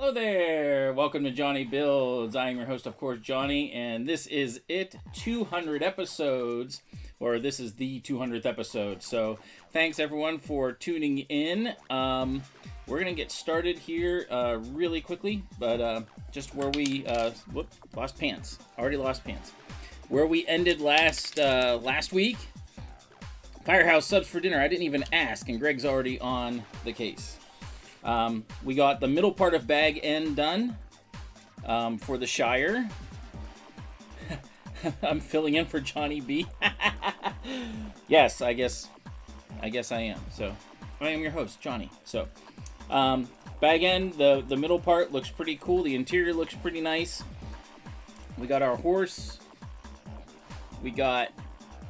Hello there! Welcome to JonnyBuildz. I am your host, of course, Johnny, and this is it. 200 episodes, or this is the 200th episode. So, thanks everyone for tuning in. We're gonna get started here really quickly, but just where we lost pants. Already lost pants. Where we ended last week. Firehouse subs for dinner. I didn't even ask, and Greg's already on the case. We got the middle part of bag N done for the Shire. I'm filling in for Johnny B. Yes, I guess I am. So I am your host, Johnny. So bag N, the middle part looks pretty cool. The interior looks pretty nice. We got our horse. We got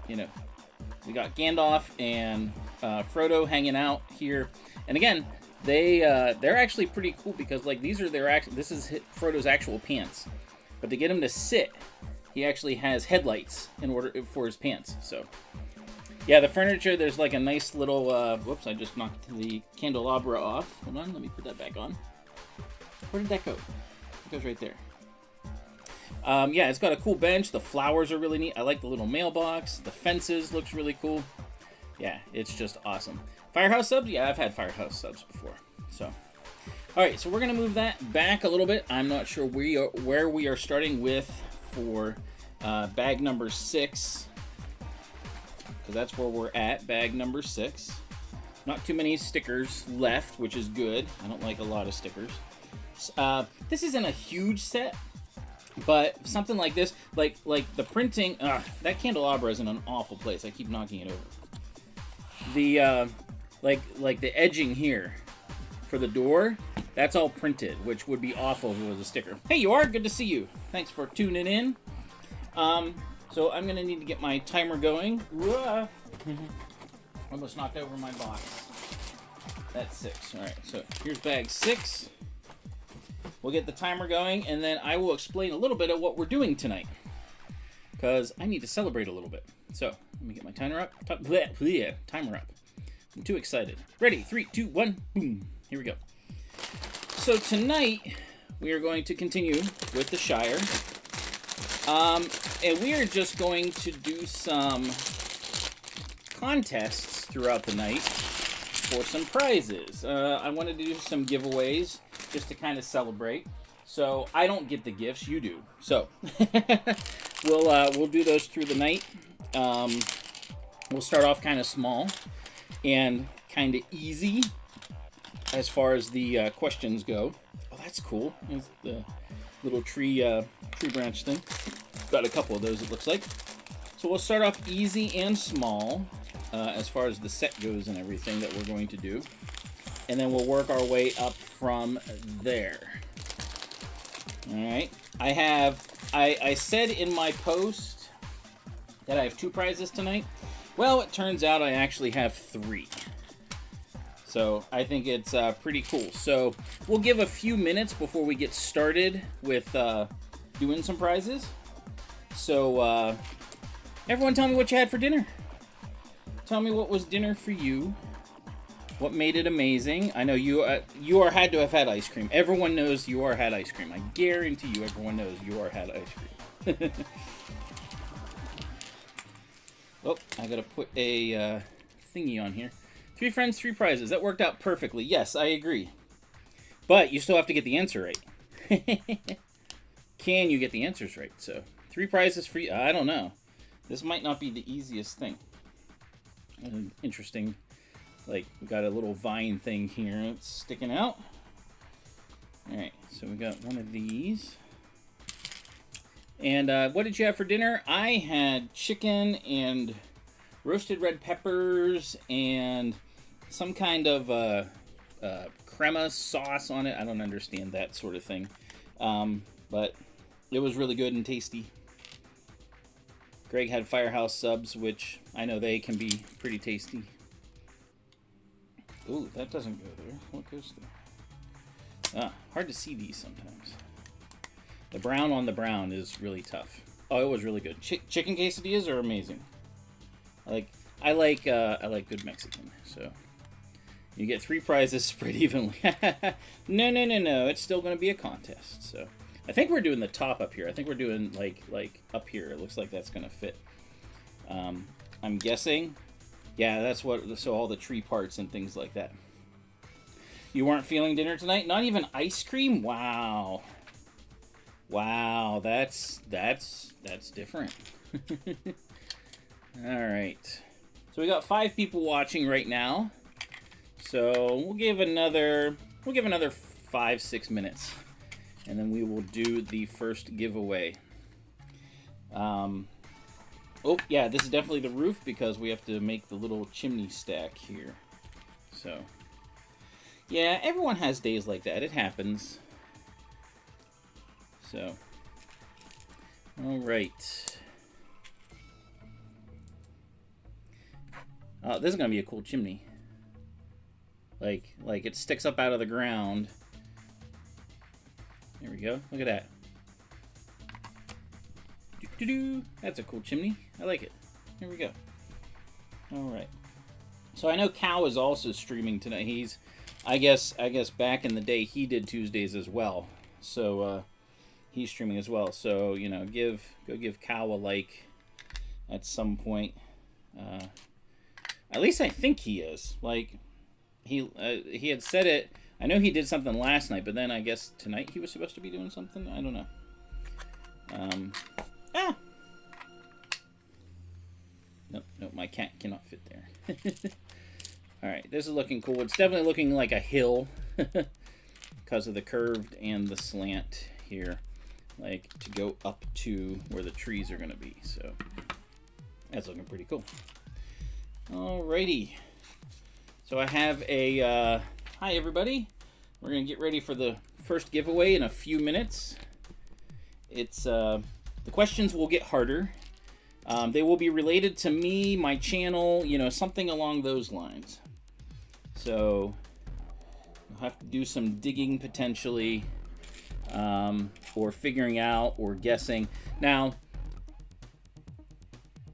Gandalf and Frodo hanging out here. And again, they're actually pretty cool because like this is Frodo's actual pants, but to get him to sit, he actually has headlights in order for his pants. So yeah, the furniture, there's like a nice little whoops, I just knocked the candelabra off. Hold on, let me put that back on. Where did that go? It goes right there. Yeah, it's got a cool bench. The flowers are really neat. I like the little mailbox. The fences looks really cool. Yeah, it's just awesome. Firehouse subs? Yeah, I've had Firehouse subs before. So, all right, so we're going to move that back a little bit. I'm not sure where we are starting with for bag number 6. Because that's where we're at, bag number 6. Not too many stickers left, which is good. I don't like a lot of stickers. This isn't a huge set, but something like this, like the printing, that candelabra is in an awful place. I keep knocking it over. The like the edging here for the door, that's all printed, which would be awful if it was a sticker. Hey, you are good to see you. Thanks for tuning in. So I'm gonna need to get my timer going. Almost knocked over my box. That's 6. All right, so here's bag 6. We'll get the timer going, and then I will explain a little bit of what we're doing tonight, because I need to celebrate a little bit. So let me get my timer up. Timer up. I'm too excited. Ready? 3, 2, 1, boom. Here we go. So tonight we are going to continue with the Shire, and we are just going to do some contests throughout the night for some prizes. I wanted to do some giveaways just to kind of celebrate. So I don't get the gifts, you do. So we'll do those through the night. We'll start off kind of small and kind of easy as far as the questions go. Oh, that's cool. There's the little tree branch thing. Got a couple of those, it looks like. So we'll start off easy and small as far as the set goes and everything that we're going to do. And then we'll work our way up from there. All right. I said in my post that I have 2 prizes tonight. Well, it turns out I actually have 3. So I think it's pretty cool. So we'll give a few minutes before we get started with doing some prizes. So everyone tell me what you had for dinner. Tell me what was dinner for you. What made it amazing? I know you had to have had ice cream. Everyone knows you had ice cream. I guarantee you everyone knows you had ice cream. Oh, I gotta put a thingy on here. 3 friends, 3 prizes. That worked out perfectly. Yes, I agree. But you still have to get the answer right. Can you get the answers right? So 3 prizes for you. I don't know. This might not be the easiest thing. Interesting. Like, we got a little vine thing here that's sticking out. Alright, so we got one of these. And what did you have for dinner? I had chicken and roasted red peppers and some kind of crema sauce on it. I don't understand that sort of thing. But it was really good and tasty. Greg had Firehouse subs, which I know they can be pretty tasty. Ooh, that doesn't go there. What goes there? Hard to see these sometimes. The brown on the brown is really tough. Oh, it was really good. Chicken quesadillas are amazing. I like good Mexican. So You get 3 prizes spread evenly. No. It's still going to be a contest. So I think we're doing the top up here. I think we're doing like up here. It looks like that's going to fit. I'm guessing. Yeah, that's what. So all the tree parts and things like that. You weren't feeling dinner tonight? Not even ice cream? Wow. Wow, that's different. All right. So we got 5 people watching right now. So we'll give another 5-6 minutes, and then we will do the first giveaway. Oh yeah, this is definitely the roof because we have to make the little chimney stack here. So yeah, everyone has days like that. It happens. So all right. This is gonna be a cool chimney. Like it sticks up out of the ground. There we go. Look at that. Doo-doo-doo. That's a cool chimney. I like it. Here we go. All right. So I know Cow is also streaming tonight. He's, I guess back in the day he did Tuesdays as well. So he's streaming as well. So you know, go give Cow a like at some point. At least I think he is. Like. He had said it. I know he did something last night, but then I guess tonight he was supposed to be doing something. I don't know. Nope, my cat cannot fit there. All right, this is looking cool. It's definitely looking like a hill because of the curved and the slant here, like to go up to where the trees are going to be. So that's looking pretty cool. Alrighty. So I have a, hi everybody. We're going to get ready for the first giveaway in a few minutes. It's, the questions will get harder. They will be related to me, my channel, you know, something along those lines. So you'll have to do some digging potentially, or figuring out or guessing. Now,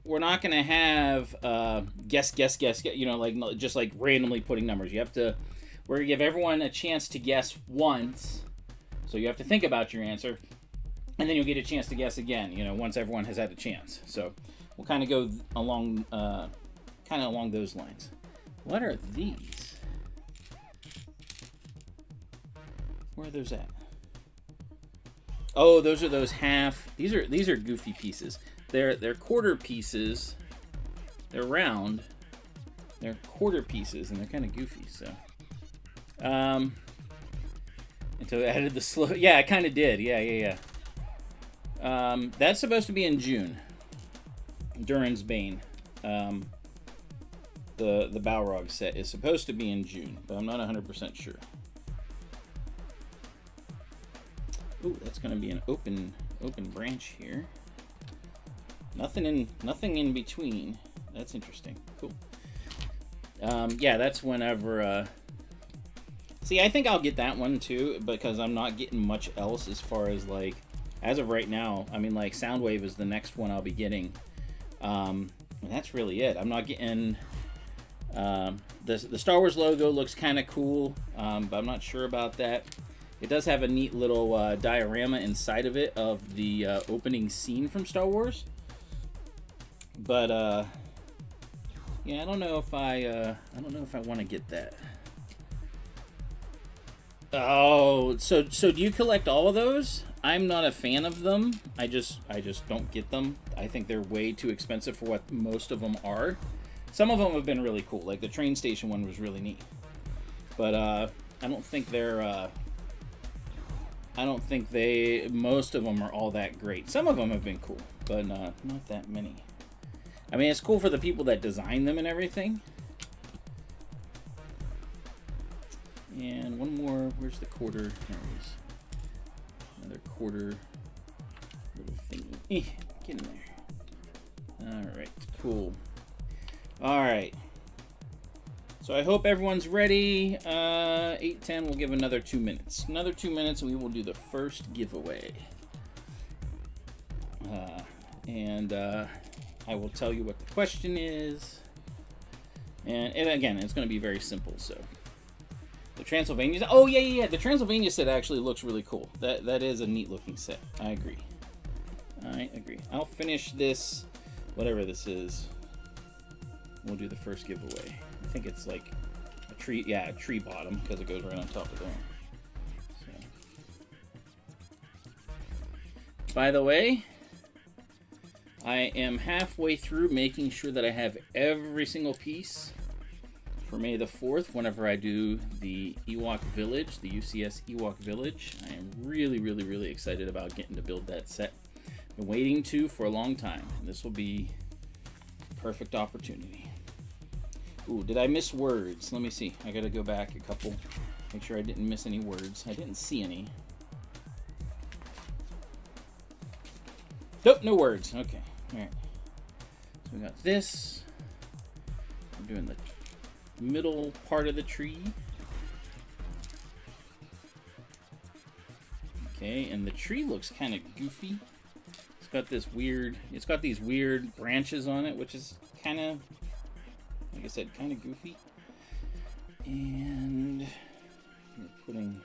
we're not going to have guess, you know, like just like randomly putting numbers. You have to, we're going to give everyone a chance to guess once. So you have to think about your answer, and then you'll get a chance to guess again, you know, once everyone has had a chance. So we'll kind of go along, along those lines. What are these? Where are those at? Oh, those are those half. These are goofy pieces. They're quarter pieces. They're round. They're quarter pieces, and they're kind of goofy. So, and so I added the slow. Yeah, I kind of did. Yeah. That's supposed to be in June. Durin's Bane. The Balrog set is supposed to be in June, but I'm not 100% sure. Ooh, that's going to be an open branch here. Nothing in between. That's interesting. Cool. Yeah, that's whenever. See, I think I'll get that one too because I'm not getting much else as far as like, as of right now. I mean, like Soundwave is the next one I'll be getting. And that's really it. I'm not getting. The Star Wars logo looks kind of cool, but I'm not sure about that. It does have a neat little diorama inside of it of the opening scene from Star Wars. But yeah, I don't know if I want to get that. Oh, so do you collect all of those? I'm not a fan of them. I just don't get them. I think they're way too expensive for what most of them are. Some of them have been really cool, like the train station one was really neat. But I don't think they're most of them are all that great. Some of them have been cool, but not that many. I mean, it's cool for the people that design them and everything. And one more. Where's the quarter? There it is. Another quarter little thingy. Get in there. Alright, cool. Alright. So I hope everyone's ready. 8:10, we'll give another 2 minutes. Another 2 minutes and we will do the first giveaway. And I will tell you what the question is. And again, it's going to be very simple, so The Transylvania. Oh yeah. The Transylvania set actually looks really cool. That is a neat looking set. I agree. I'll finish this, whatever this is. We'll do the first giveaway. I think it's like a tree. Yeah, a tree bottom because it goes right on top of there. So. By the way, I am halfway through making sure that I have every single piece for May the 4th, whenever I do the Ewok Village, the UCS Ewok Village. I am really excited about getting to build that set. Been waiting to for a long time. This will be a perfect opportunity. Ooh, did I miss words? Let me see. I gotta go back a couple. Make sure I didn't miss any words. I didn't see any. Nope, no words. Okay, alright. So we got this. I'm doing the middle part of the tree. Okay, and the tree looks kind of goofy. It's got this weird, it's got these weird branches on it, which is kind of, like I said, kind of goofy. And we're putting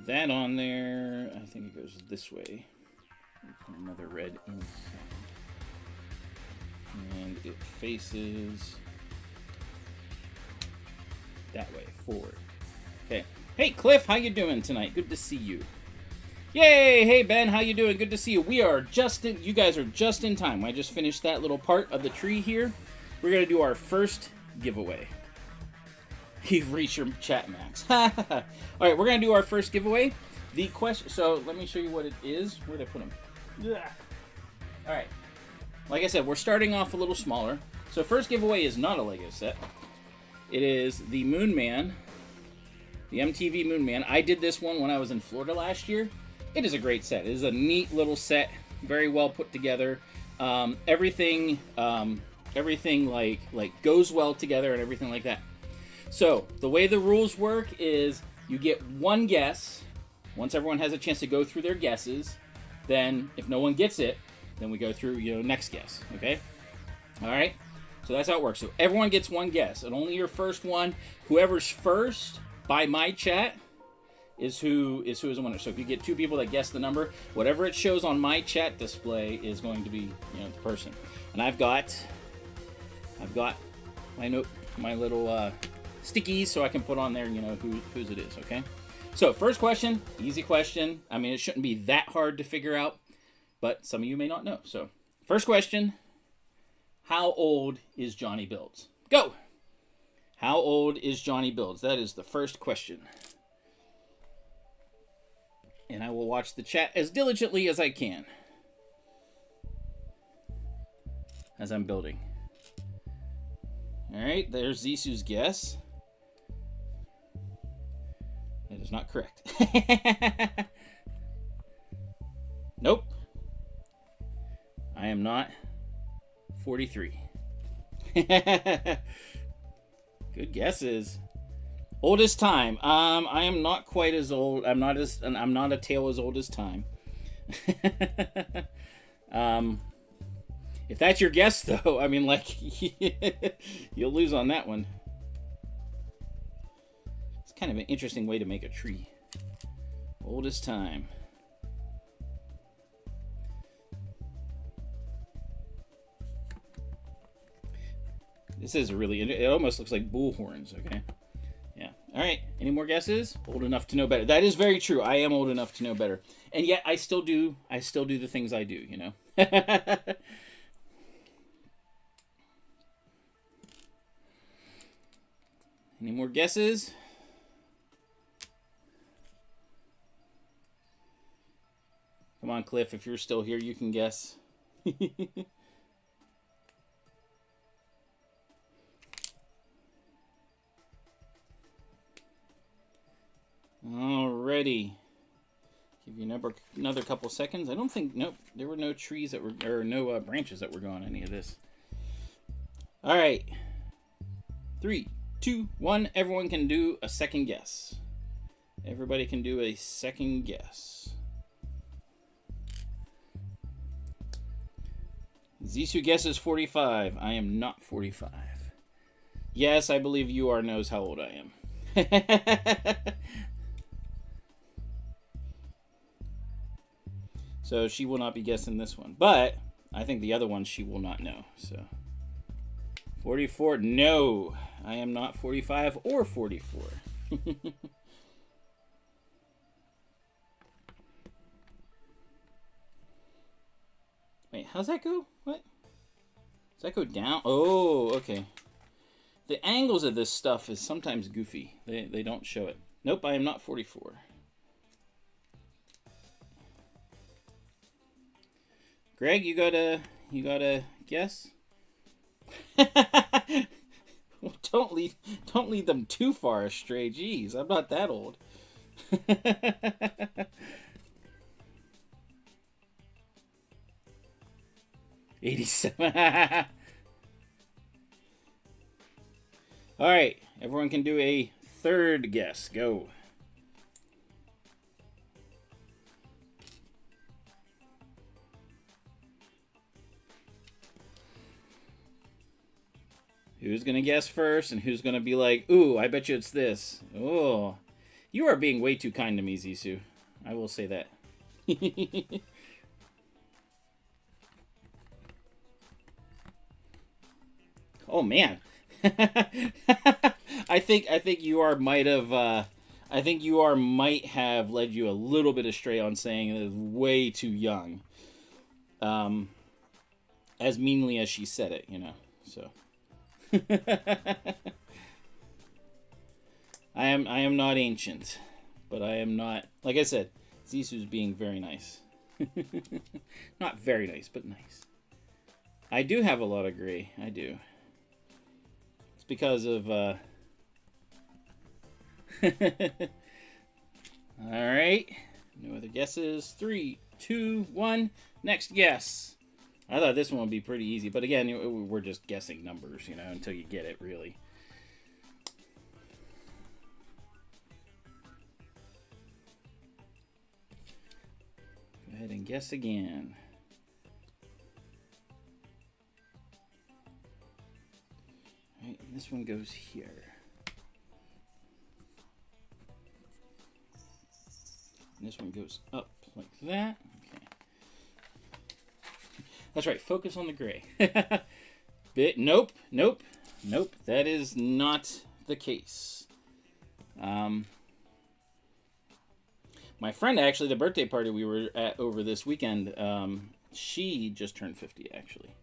that on there. I think it goes this way. We'll put another red inside. And it faces that way, forward. Okay. Hey, Cliff, how you doing tonight? Good to see you. Yay! Hey, Ben, how you doing? Good to see you. We are just in, you guys are just in time. I just finished that little part of the tree here. We're going to do our first giveaway. You've reached your chat max. All right, we're going to do our first giveaway. The question, so let me show you what it is. Where did I put them? All right. Like I said, we're starting off a little smaller. So first giveaway is not a Lego set. It is the Moon Man, the MTV Moon Man. I did this one when I was in Florida last year. It is a great set. It is a neat little set, very well put together. Everything like goes well together and everything like that. So the way the rules work is you get one guess. Once everyone has a chance to go through their guesses, then if no one gets it, then we go through, next guess. Okay? All right. So that's how it works. So everyone gets one guess, and only your first one. Whoever's first by my chat is who is the winner. So if you get two people that guess the number, whatever it shows on my chat display is going to be the person. And I've got my little stickies so I can put on there whose it is. Okay. So first question, easy question. I mean, it shouldn't be that hard to figure out, but some of you may not know. So first question. How old is JonnyBuildz? Go! How old is JonnyBuildz? That is the first question. And I will watch the chat as diligently as I can as I'm building. All right, there's Zisu's guess. That is not correct. Nope. I am not 43. Good guesses. Oldest time. I am not quite as old. I'm not a tale as old as time. If that's your guess, though, I mean, like, you'll lose on that one. It's kind of an interesting way to make a tree. Oldest time. This is it almost looks like bull horns, okay? Yeah. All right. Any more guesses? Old enough to know better. That is very true. I am old enough to know better. And yet I still do the things I do, Any more guesses? Come on, Cliff, if you're still here, you can guess. Alrighty. Give you another couple seconds. I don't think, nope, there were no trees that were, or no branches that were going on any of this. Alright. 3, 2, 1. Everyone can do a second guess. Everybody can do a second guess. Zisu guesses 45. I am not 45. Yes, I believe UR knows how old I am. So she will not be guessing this one. But I think the other one she will not know. So 44. No, I am not 45 or 44. Wait, how's that go? What? Does that go down? Oh, okay. The angles of this stuff is sometimes goofy. They don't show it. Nope, I am not 44. Greg, you gotta guess? Well, don't lead them too far astray. Jeez, I'm not that old. 87. All right, everyone can do a third guess. Go. Who's going to guess first and who's going to be like, ooh, I bet you it's this. Oh, you are being way too kind to me, Zissou. I will say that. Oh, man. I think might have led you a little bit astray on saying it is way too young. As meanly as she said it, you know. So I am not ancient, but I am not, like I said, Zissou's being very nice. Not very nice, but nice. I do have a lot of gray. I do. It's because of all right. No other guesses. 3, 2, 1. Next guess. I thought this one would be pretty easy, but again, we're just guessing numbers, you know, until you get it, really. Go ahead and guess again. All right, and this one goes here. And this one goes up like that. Okay. That's right. Focus on the gray. Nope. That is not the case. My friend, actually, the birthday party we were at over this weekend, she just turned 50, actually.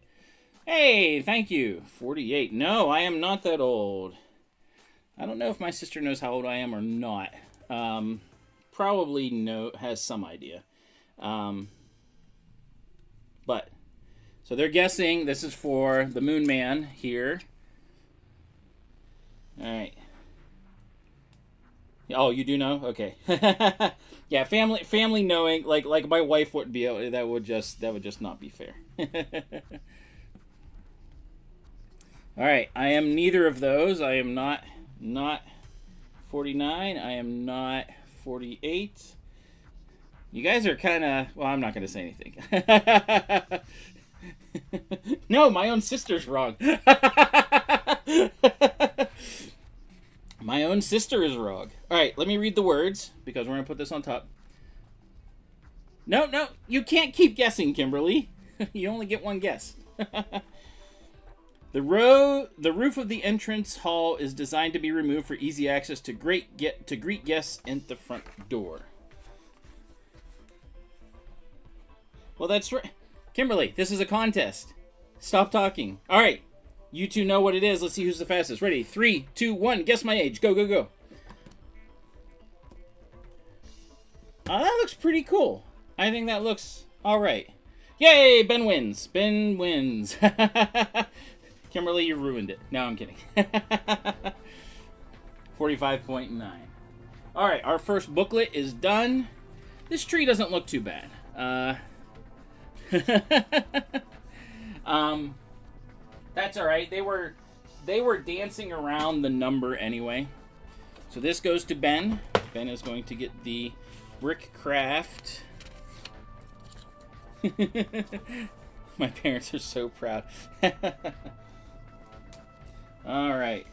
Hey, thank you. 48. No, I am not that old. I don't know if my sister knows how old I am or not. Probably has some idea. But, so they're guessing. This is for the Moon Man here. All right. Oh, you do know? Okay. Yeah, family knowing, like my wife wouldn't be able, that would just not be fair. All right, I am neither of those. I am not 49. I am not 48. You guys are kind of, well, I'm not going to say anything. No, my own sister's wrong. My own sister is wrong. All right, let me read the words because we're going to put this on top. No, you can't keep guessing, Kimberly. You only get one guess. The roof of the entrance hall is designed to be removed for easy access to greet guests at the front door. Well, that's right. Kimberly, this is a contest. Stop talking. All right. You two know what it is. Let's see who's the fastest. Ready? 3, 2, 1. Guess my age. Go, go, go. Oh, that looks pretty cool. I think that looks all right. Yay! Ben wins. Ben wins. Kimberly, you ruined it. No, I'm kidding. 45.9. All right, our first booklet is done. This tree doesn't look too bad. That's all right. They were dancing around the number anyway. So this goes to Ben. Ben is going to get the brick craft. My parents are so proud. All right.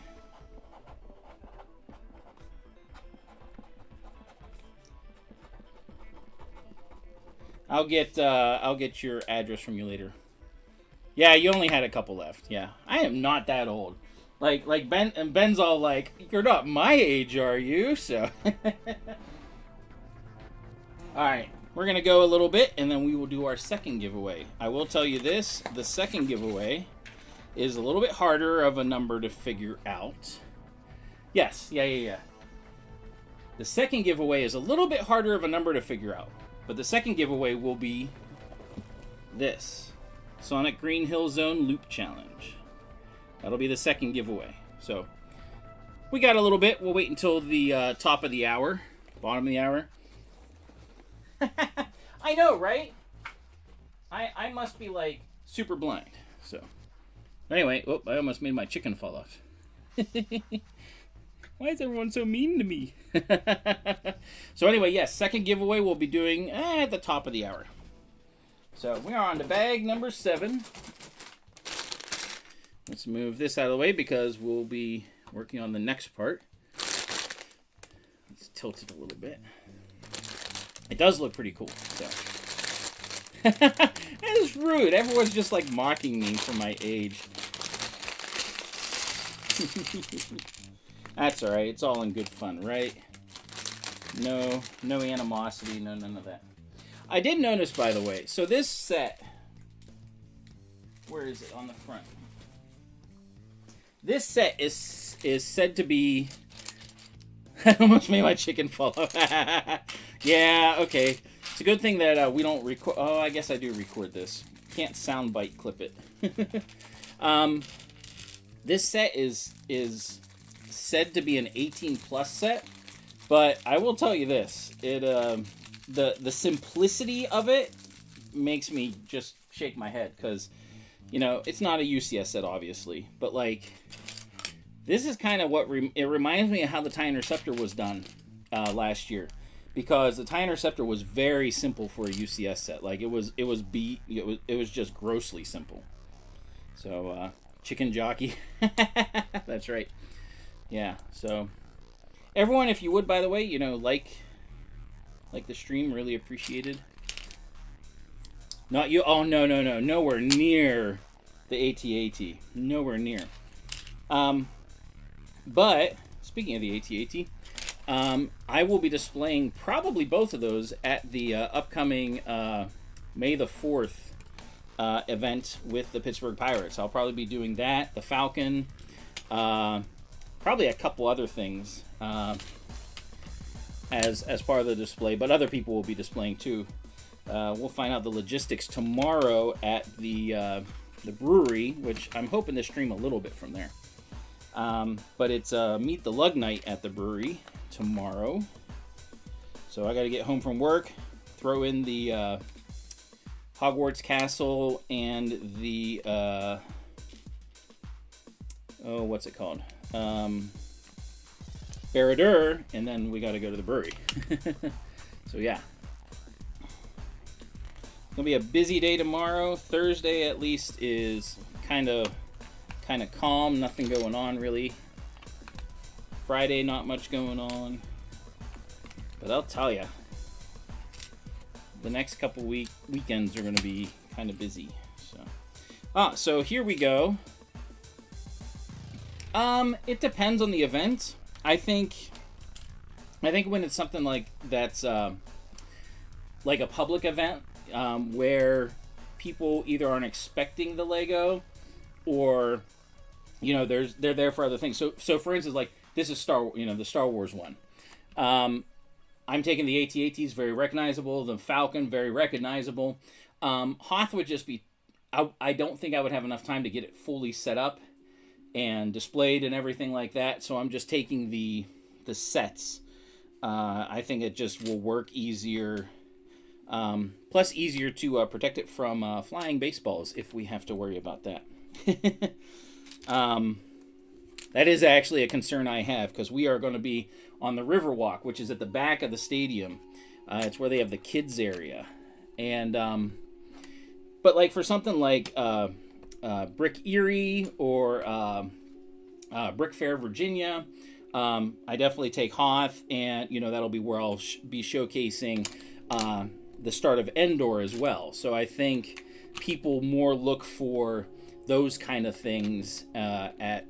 I'll get your address from you later. Yeah, you only had a couple left. Yeah, I am not that old. Like Ben's all like, you're not my age, are you? So, all right, we're gonna go a little bit, and then we will do our second giveaway. I will tell you this: the second giveaway is a little bit harder of a number to figure out. Yes, yeah. The second giveaway is a little bit harder of a number to figure out, but the second giveaway will be this Sonic Green Hill Zone Loop Challenge. That'll be the second giveaway. So we got a little bit. We'll wait until the top of the hour, bottom of the hour. I know, right? I must be like super blind. So anyway, I almost made my chicken fall off. Why is everyone so mean to me? So anyway, yes, second giveaway we'll be doing at the top of the hour. So we are on to bag number 7. Let's move this out of the way because we'll be working on the next part. Let's tilt it a little bit. It does look pretty cool. So. That is rude. Everyone's just like mocking me for my age. That's alright. It's all in good fun, right? No animosity, none of that. I did notice, by the way, so this set, where is it on the front? This set is said to be, I almost made my chicken fall off. Yeah, okay. It's a good thing that we don't record, oh, I guess I do record this. Can't soundbite clip it. This set is said to be an 18 plus set, but I will tell you this, the simplicity of it makes me just shake my head, because it's not a UCS set obviously, but like this is kind of what it reminds me of how the TIE Interceptor was done last year, because the TIE Interceptor was very simple for a UCS set. Like it was just grossly simple. So chicken jockey. That's right. Yeah, so everyone, if you would, by the way, like the stream, really appreciated. Not you. Oh, no. Nowhere near the AT-AT. Nowhere near. But, speaking of the AT-AT, I will be displaying probably both of those at the upcoming May the 4th event with the Pittsburgh Pirates. I'll probably be doing that, the Falcon, probably a couple other things as part of the display, but other people will be displaying too. We'll find out the logistics tomorrow at the brewery, which I'm hoping to stream a little bit from there. But it's Meet the LUG night at the brewery tomorrow. So I got to get home from work, throw in the Hogwarts Castle and the what's it called? Barradur, and then we got to go to the brewery. So yeah. It's gonna be a busy day tomorrow. Thursday at least is kind of calm, nothing going on really. Friday, not much going on. But I'll tell you, the next couple weekends are gonna be kind of busy. So here we go. It depends on the event. I think when it's something like that's like a public event, where people either aren't expecting the Lego, or they're there for other things. So for instance, like this is the Star Wars one. I'm taking the AT-ATs, very recognizable. The Falcon, very recognizable. Hoth would just be. I don't think I would have enough time to get it fully set up and displayed and everything like that. So I'm just taking the sets. I think it just will work easier. Plus easier to protect it from flying baseballs if we have to worry about that. That is actually a concern I have, because we are going to be on the Riverwalk, which is at the back of the stadium. It's where they have the kids area. And but like for something like Brick Erie or Brick Fair, Virginia, I definitely take Hoth, and that'll be where I'll be showcasing the start of Endor as well. So I think people more look for those kind of things at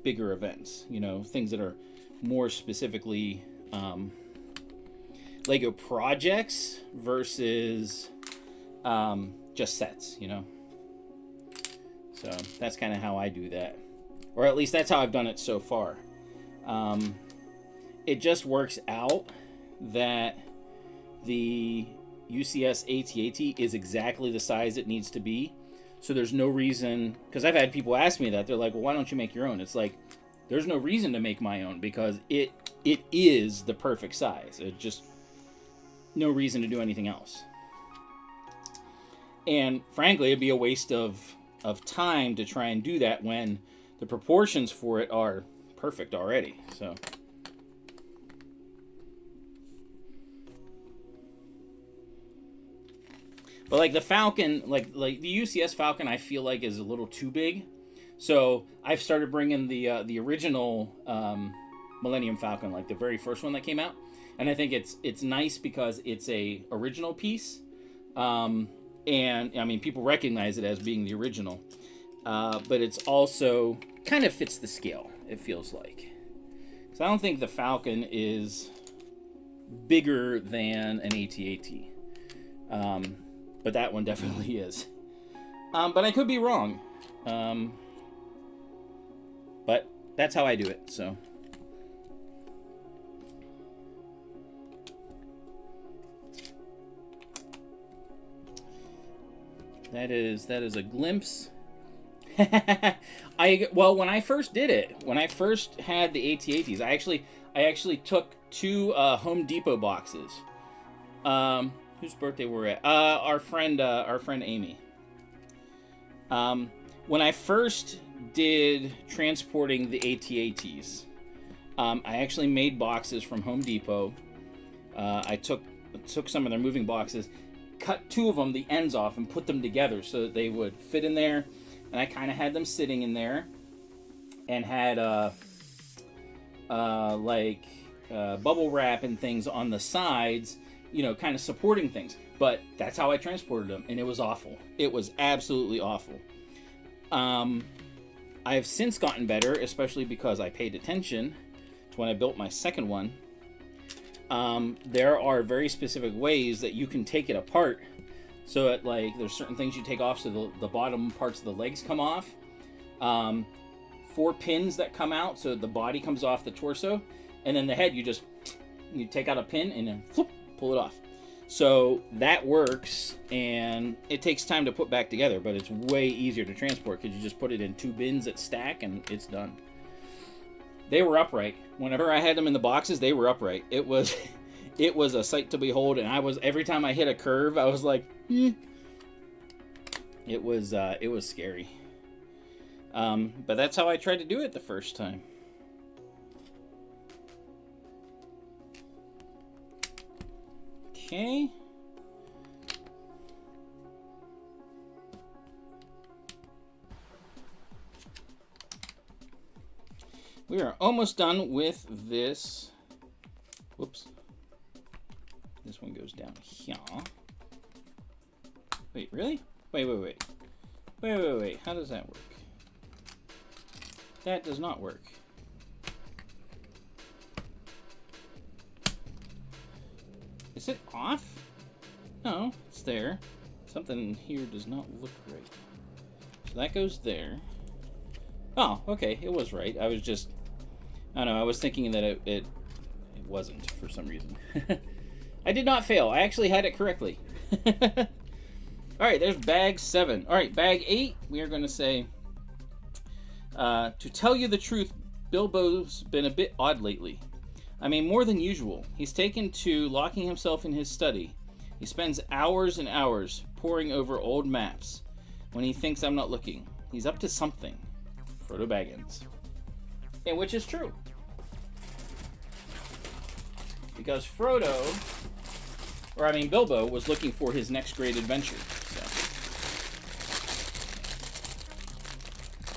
bigger events. You know, things that are more specifically Lego projects versus just sets, you know. So that's kind of how I do that, or at least that's how I've done it so far. It just works out that the UCS AT-AT is exactly the size it needs to be. So there's no reason, because I've had people ask me that. They're like, well, why don't you make your own? It's like, there's no reason to make my own because it is the perfect size. It just, no reason to do anything else. And frankly, it'd be a waste of time to try and do that when the proportions for it are perfect already. So but like the Falcon, like the UCS Falcon, I feel like is a little too big. So I've started bringing the original Millennium Falcon, like the very first one that came out, and I think it's nice because it's a original piece, and I mean people recognize it as being the original, but it's also kind of fits the scale. It feels like, so I don't think the Falcon is bigger than an AT-AT. But that one definitely is. But I could be wrong. But that's how I do it, so. That is a glimpse. Well, when I first did it, when I first had the AT-ATs, I actually took 2 Home Depot boxes. Whose birthday we're at? Our friend Amy. When I first did transporting the AT-ATs, I actually made boxes from Home Depot. I took some of their moving boxes, cut 2 of them, the ends off, and put them together so that they would fit in there. And I kind of had them sitting in there, and had bubble wrap and things on the sides, you know, kind of supporting things. But that's how I transported them, and it was awful. It was absolutely awful. I have since gotten better, especially because I paid attention to when I built my second one. There are very specific ways that you can take it apart. So that, like, there's certain things you take off so the bottom parts of the legs come off. 4 pins that come out so the body comes off the torso. And then the head, you take out a pin and then whoop, pull it off. So that works, and it takes time to put back together, but it's way easier to transport because you just put it in 2 bins that stack and it's done. They were upright. Whenever I had them in the boxes, they were upright. It was a sight to behold, and every time I hit a curve, I was like, It was scary. But that's how I tried to do it the first time. Okay. We are almost done with this. Whoops. This one goes down here. Wait, really? Wait. How does that work? That does not work. Is it off? No, it's there. Something here does not look right. So that goes there. Oh, okay, it was right. I was just, I don't know, I was thinking that it wasn't for some reason. I did not fail. I actually had it correctly. Alright, there's bag 7. Alright, bag 8, we are going to say, to tell you the truth, Bilbo's been a bit odd lately. I mean, more than usual. He's taken to locking himself in his study. He spends hours and hours poring over old maps when he thinks I'm not looking. He's up to something. Frodo Baggins. And which is true. Because Bilbo was looking for his next great adventure. So.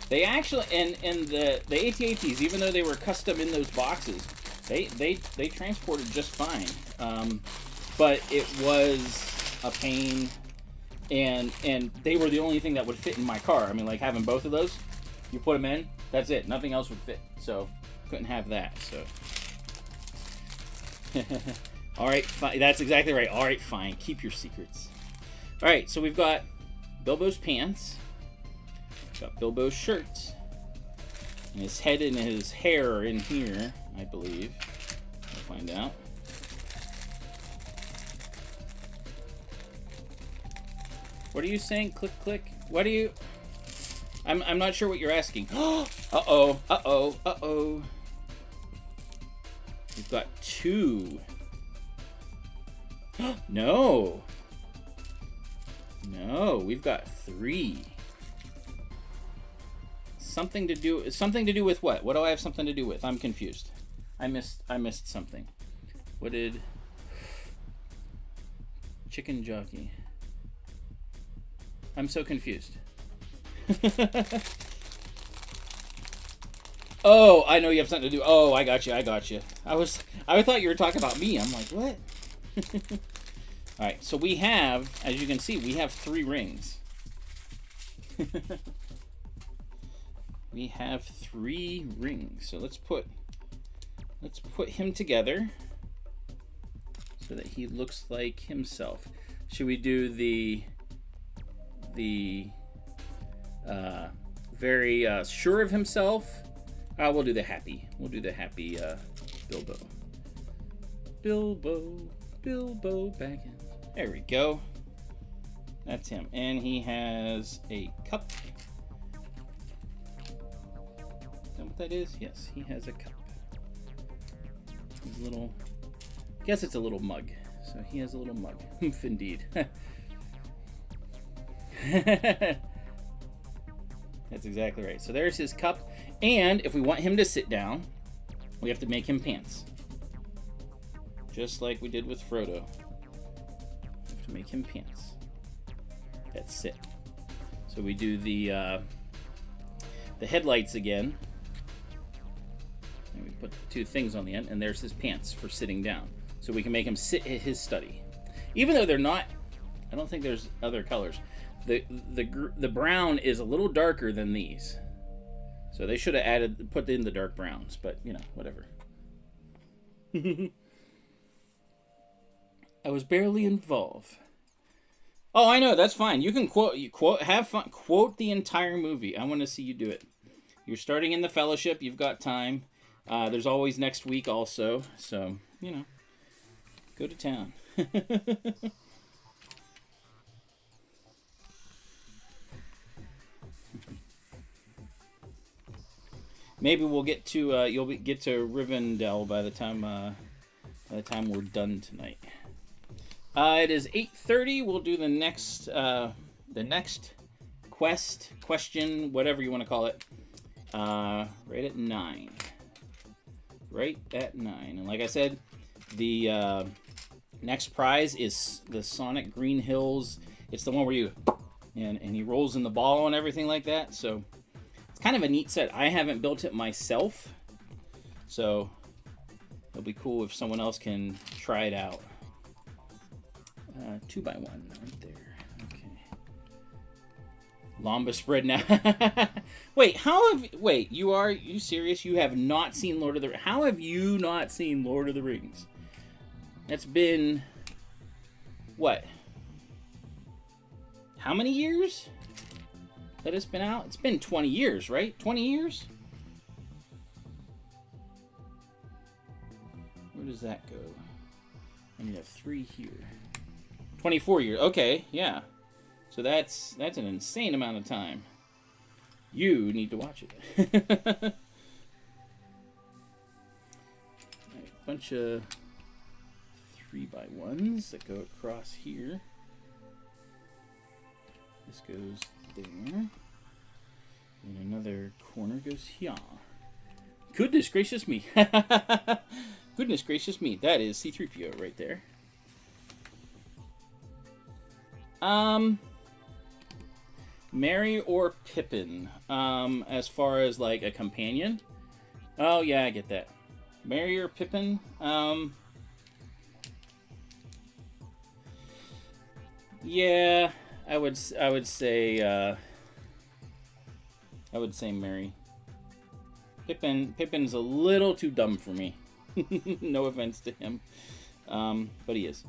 They actually, and the AT-ATs, even though they were custom in those boxes, they transported just fine. But it was a pain, and they were the only thing that would fit in my car. I mean, like having both of those, you put them in, that's it. Nothing else would fit. So couldn't have that. So all right, fine. That's exactly right. All right, fine. Keep your secrets. All right, so we've got Bilbo's pants, got Bilbo's shirt, and his head and his hair are in here, I believe. We'll find out. What are you saying? Click, click. What are you? I'm not sure what you're asking. Uh-oh, uh-oh, uh-oh. We've got 2. No. No, we've got 3. Something to do with what? What do I have something to do with? I'm confused. I missed something. What did chicken jockey? I'm so confused. Oh, I know you have something to do. Oh, I got you. I thought you were talking about me. I'm like, what? All right, so we have, as you can see, we have 3 rings. We have 3 rings. So let's put him together so that he looks like himself. Should we do the very sure of himself? We'll do the happy. We'll do the happy Bilbo. Bilbo Baggins. There we go. That's him. And he has a cup. Is that what that is? Yes, he has a cup. He's a little... I guess it's a little mug. So he has a little mug. Oof, indeed. That's exactly right. So there's his cup. And if we want him to sit down, we have to make him pants. Just like we did with Frodo. We have to make him pants. That's it. So we do the headlights again. And we put 2 things on the end, and there's his pants for sitting down. So we can make him sit at his study. Even though they're not, I don't think there's other colors. The brown is a little darker than these. So they should have put in the dark browns, but you know, whatever. I was barely involved. Oh, I know, that's fine. You can have fun, quote the entire movie. I want to see you do it. You're starting in the Fellowship, you've got time. There's always next week also, so, you know, go to town. Maybe we'll get to you'll get to Rivendell by the time we're done tonight. It is 8:30. We'll do the next question, whatever you want to call it, right at 9. Right at 9. And like I said, the next prize is the Sonic Green Hills. It's the one where you and he rolls in the ball and everything like that. So it's kind of a neat set. I haven't built it myself, so it'll be cool if someone else can try it out. 2x1 right there. Okay. Lamba spread now. Wait, you serious? You have not seen Lord of the Rings? How have you not seen Lord of the Rings? That's been what? How many years that it's been out? It's been 20 years, right? 20 years? Where does that go? I need to have 3 here. 24 years. Okay, yeah. So that's an insane amount of time. You need to watch it. Right, bunch of 3x1s that go across here. This goes there. And another corner goes here. Goodness gracious me. Goodness gracious me. That is C-3PO right there. Merry or Pippin, as far as like a companion. Oh yeah, I get that. Merry or Pippin, Yeah, I would say Mary. Pippin's a little too dumb for me. No offense to him, but he is.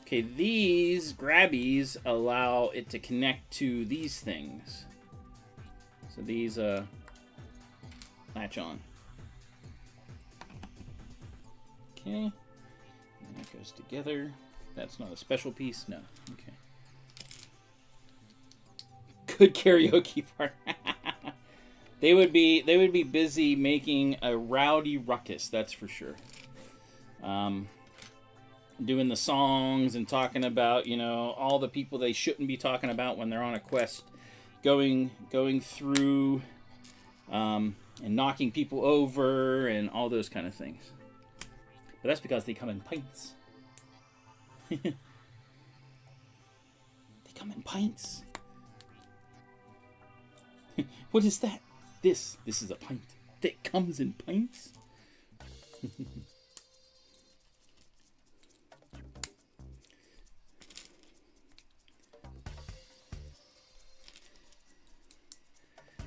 Okay, these grabbies allow it to connect to these things. So these latch on. Okay, and that goes together. That's not a special piece, no. Okay. Good karaoke part. They would be busy making a rowdy ruckus, that's for sure. Doing the songs and talking about, you know, all the people they shouldn't be talking about when they're on a quest, going through and knocking people over and all those kind of things. But that's because they come in pints. They come in pints. What is that? This is a pint that comes in pints.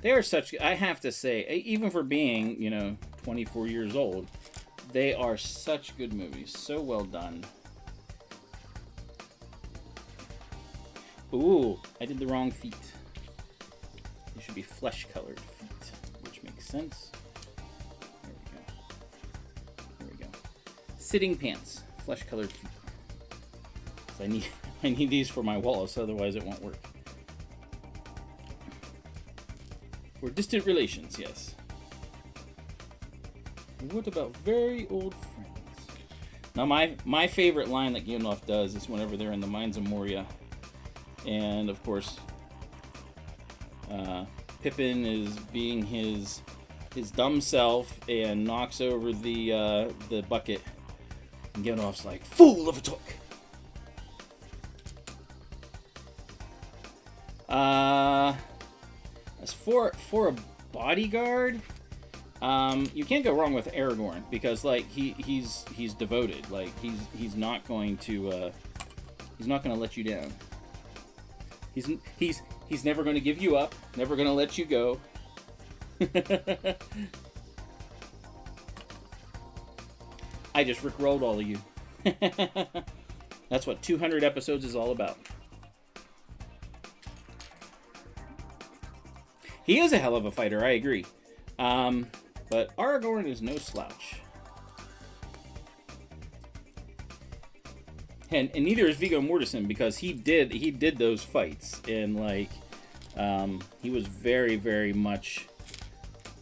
They are such, I have to say, even for being, you know, 24 years old, they are such good movies. So well done. Ooh, I did the wrong feet. They should be flesh-colored feet, which makes sense. There we go. There we go. Sitting pants, flesh-colored feet. So I need these for my Wallace, otherwise it won't work. Or distant relations, yes. What about very old friends? Now, my favorite line that Gandalf does is whenever they're in the Mines of Moria, and of course, Pippin is being his dumb self and knocks over the bucket, and Gandalf's like, "Fool of a took." As for a bodyguard, you can't go wrong with Aragorn because like he's devoted. Like he's not going to let you down. He's never going to give you up. Never going to let you go. I just rickrolled all of you. That's what 200 episodes is all about. He is a hell of a fighter, I agree. But Aragorn is no slouch. And neither is Viggo Mortensen because he did those fights and like he was very, very much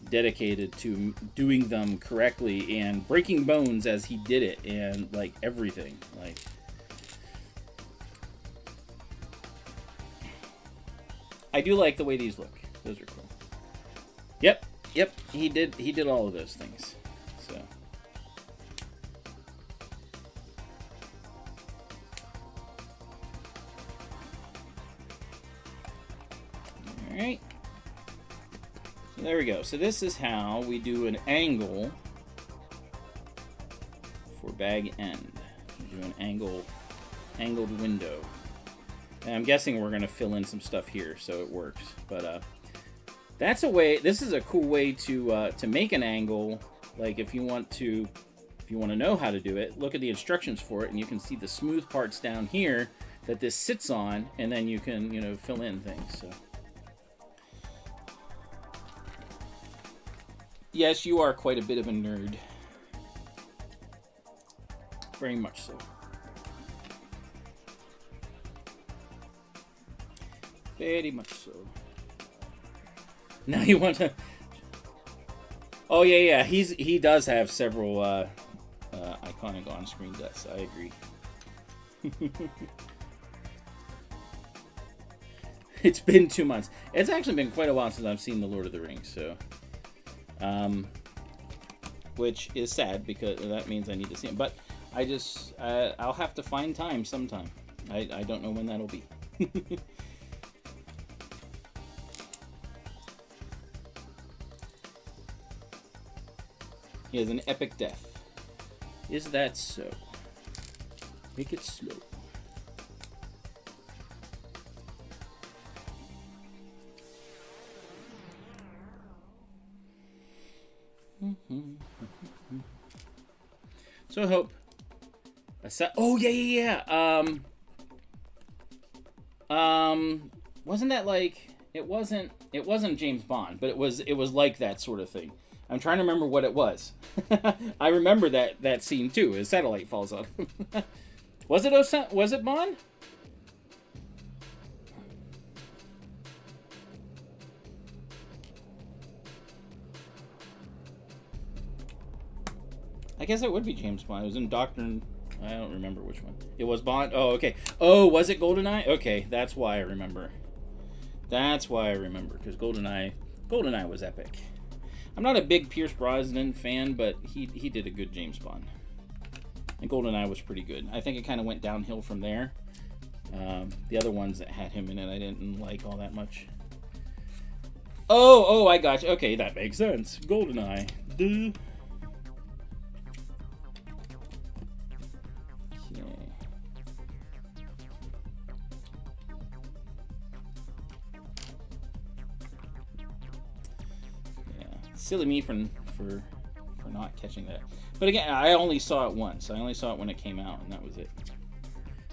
dedicated to doing them correctly and breaking bones as he did it and like everything. Like I do like the way these look. Those are cool. Yep. He did all of those things. So. All right. So there we go. So this is how we do an angle for bag end. We do an angled window. And I'm guessing we're going to fill in some stuff here so it works. But that's a way. This is a cool way to make an angle. Like if you want to know how to do it, look at the instructions for it, and you can see the smooth parts down here that this sits on, and then you can fill in things. So yes, you are quite a bit of a nerd. Very much so. Very much so. Now you want to... Oh, yeah. He does have several iconic on-screen deaths. I agree. It's been 2 months. It's actually been quite a while since I've seen The Lord of the Rings, so... which is sad, because that means I need to see him. But I just... I'll have to find time sometime. I don't know when that'll be. He has an epic death. Is that so? Make it slow. So I hope. Oh yeah. Wasn't that like it wasn't James Bond, but it was like that sort of thing. I'm trying to remember what it was. I remember that scene too. His satellite falls off. Was it Bond? I guess it would be James Bond. It was in Doctor. I don't remember which one. It was Bond. Oh, okay. Oh, was it GoldenEye? Okay, that's why I remember. That's why I remember, because GoldenEye was epic. I'm not a big Pierce Brosnan fan, but he did a good James Bond. And GoldenEye was pretty good. I think it kind of went downhill from there. The other ones that had him in it, I didn't like all that much. Oh, I got you. Okay, that makes sense. GoldenEye. Duh. Silly me for not catching that. But again, I only saw it once. I only saw it when it came out, and that was it.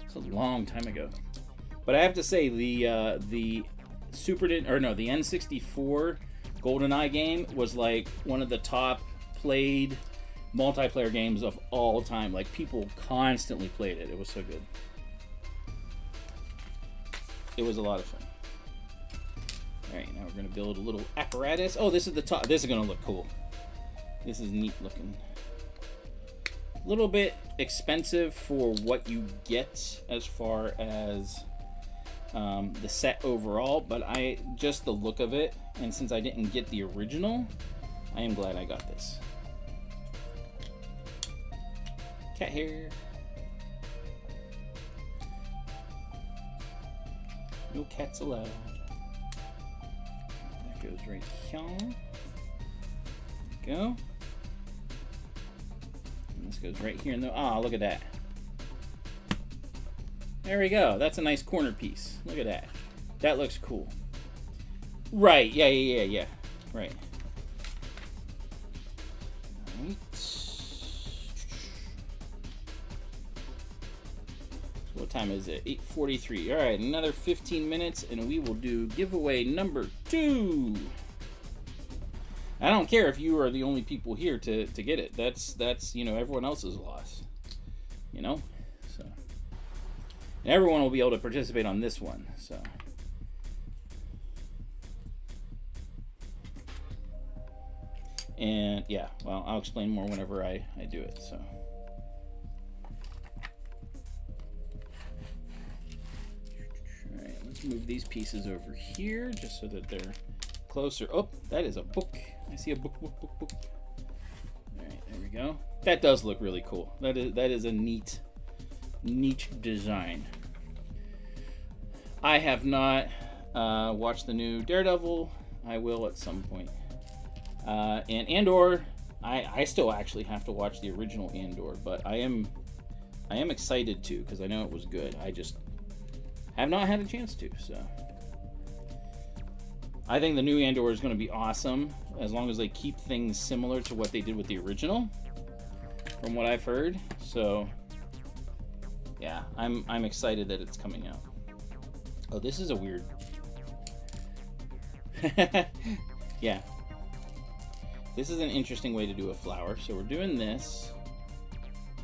It's a long time ago. But I have to say, the N64 GoldenEye game was like one of the top played multiplayer games of all time. Like, people constantly played it. It was so good. It was a lot of fun. Alright, now we're going to build a little apparatus. Oh, this is the top. This is going to look cool. This is neat looking. A little bit expensive for what you get as far as the set overall, but just the look of it, and since I didn't get the original, I am glad I got this. Cat hair. No cats allowed. Goes right here. There we go. And this goes right here in the. Ah, look at that. There we go. That's a nice corner piece. Look at that. That looks cool. Right. Yeah. Right. What time is it? 8:43. All right, another 15 minutes, and we will do giveaway number 2. I don't care if you are the only people here to get it. That's everyone else's loss. So, and everyone will be able to participate on this one. So. And yeah, well, I'll explain more whenever I do it. So. Move these pieces over here just so that they're closer. Oh, that is a book. I see a book. All right, there we go. That does look really cool. That is a neat design. I have not watched the new Daredevil. I will at some point. And Andor, I still actually have to watch the original Andor, but I am excited to, because I know it was good. I just have not had a chance to, so. I think the new Andor is going to be awesome, as long as they keep things similar to what they did with the original, from what I've heard. So, yeah, I'm excited that it's coming out. Oh, this is a weird. Yeah. This is an interesting way to do a flower. So we're doing this,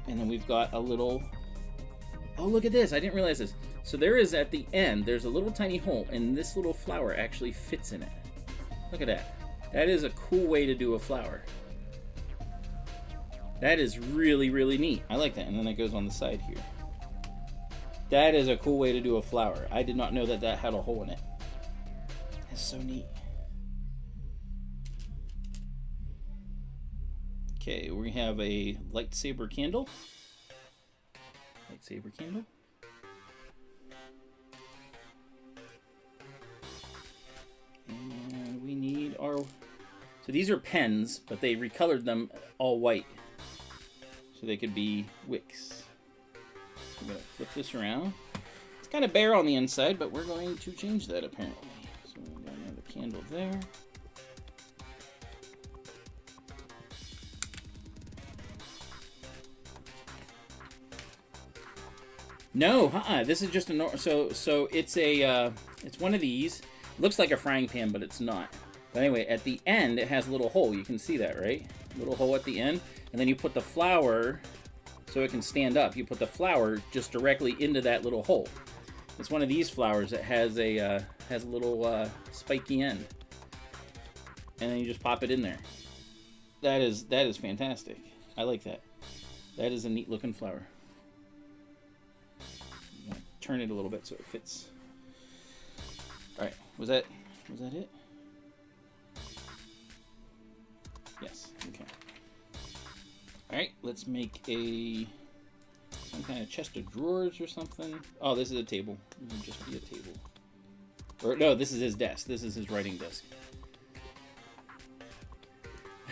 and then we've got a little. Oh, look at this! I didn't realize this. So there is, at the end, there's a little tiny hole, and this little flower actually fits in it. Look at that. That is a cool way to do a flower. That is really, really neat. I like that. And then it goes on the side here. That is a cool way to do a flower. I did not know that had a hole in it. That's so neat. Okay, we have a lightsaber candle. Lightsaber candle. And we need our. So these are pens, but they recolored them all white, so they could be wicks. we're going to flip this around. It's kind of bare on the inside, but we're going to change that apparently. So we got another candle there. No, this is just a so it's a it's one of these. It looks like a frying pan, but it's not. But anyway, at the end it has a little hole. You can see that, right? Little hole at the end, and then you put the flour so it can stand up. You put the flour just directly into that little hole. It's one of these flours that has a little spiky end, and then you just pop it in there. That is fantastic. I like that. That is a neat looking flour. Turn it a little bit so it fits. All right, was that it? Yes. Okay. All right, let's make some kind of chest of drawers or something. Oh, this is a table. It would just be a table. Or no, this is his desk. This is his writing desk.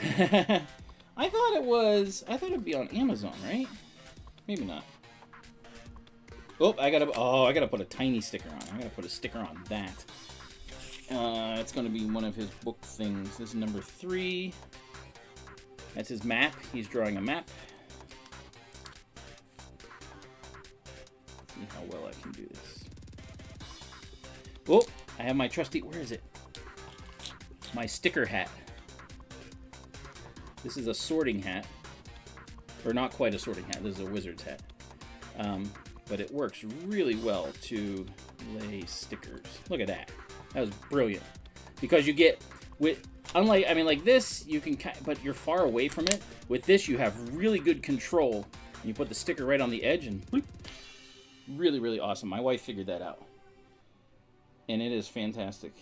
I thought it'd be on Amazon, right? Maybe not. Oh, I gotta put a tiny sticker on. I gotta put a sticker on that. It's gonna be one of his book things. This is number 3. That's his map. He's drawing a map. See how well I can do this. Oh, I have my trusty. Where is it? My sticker hat. This is a sorting hat, or not quite a sorting hat. This is a wizard's hat. But it works really well to lay stickers. Look at that. That was brilliant. Because you get, like this, you can, but you're far away from it. With this, you have really good control. You put the sticker right on the edge and whoop. Really, really awesome. My wife figured that out. And it is fantastic.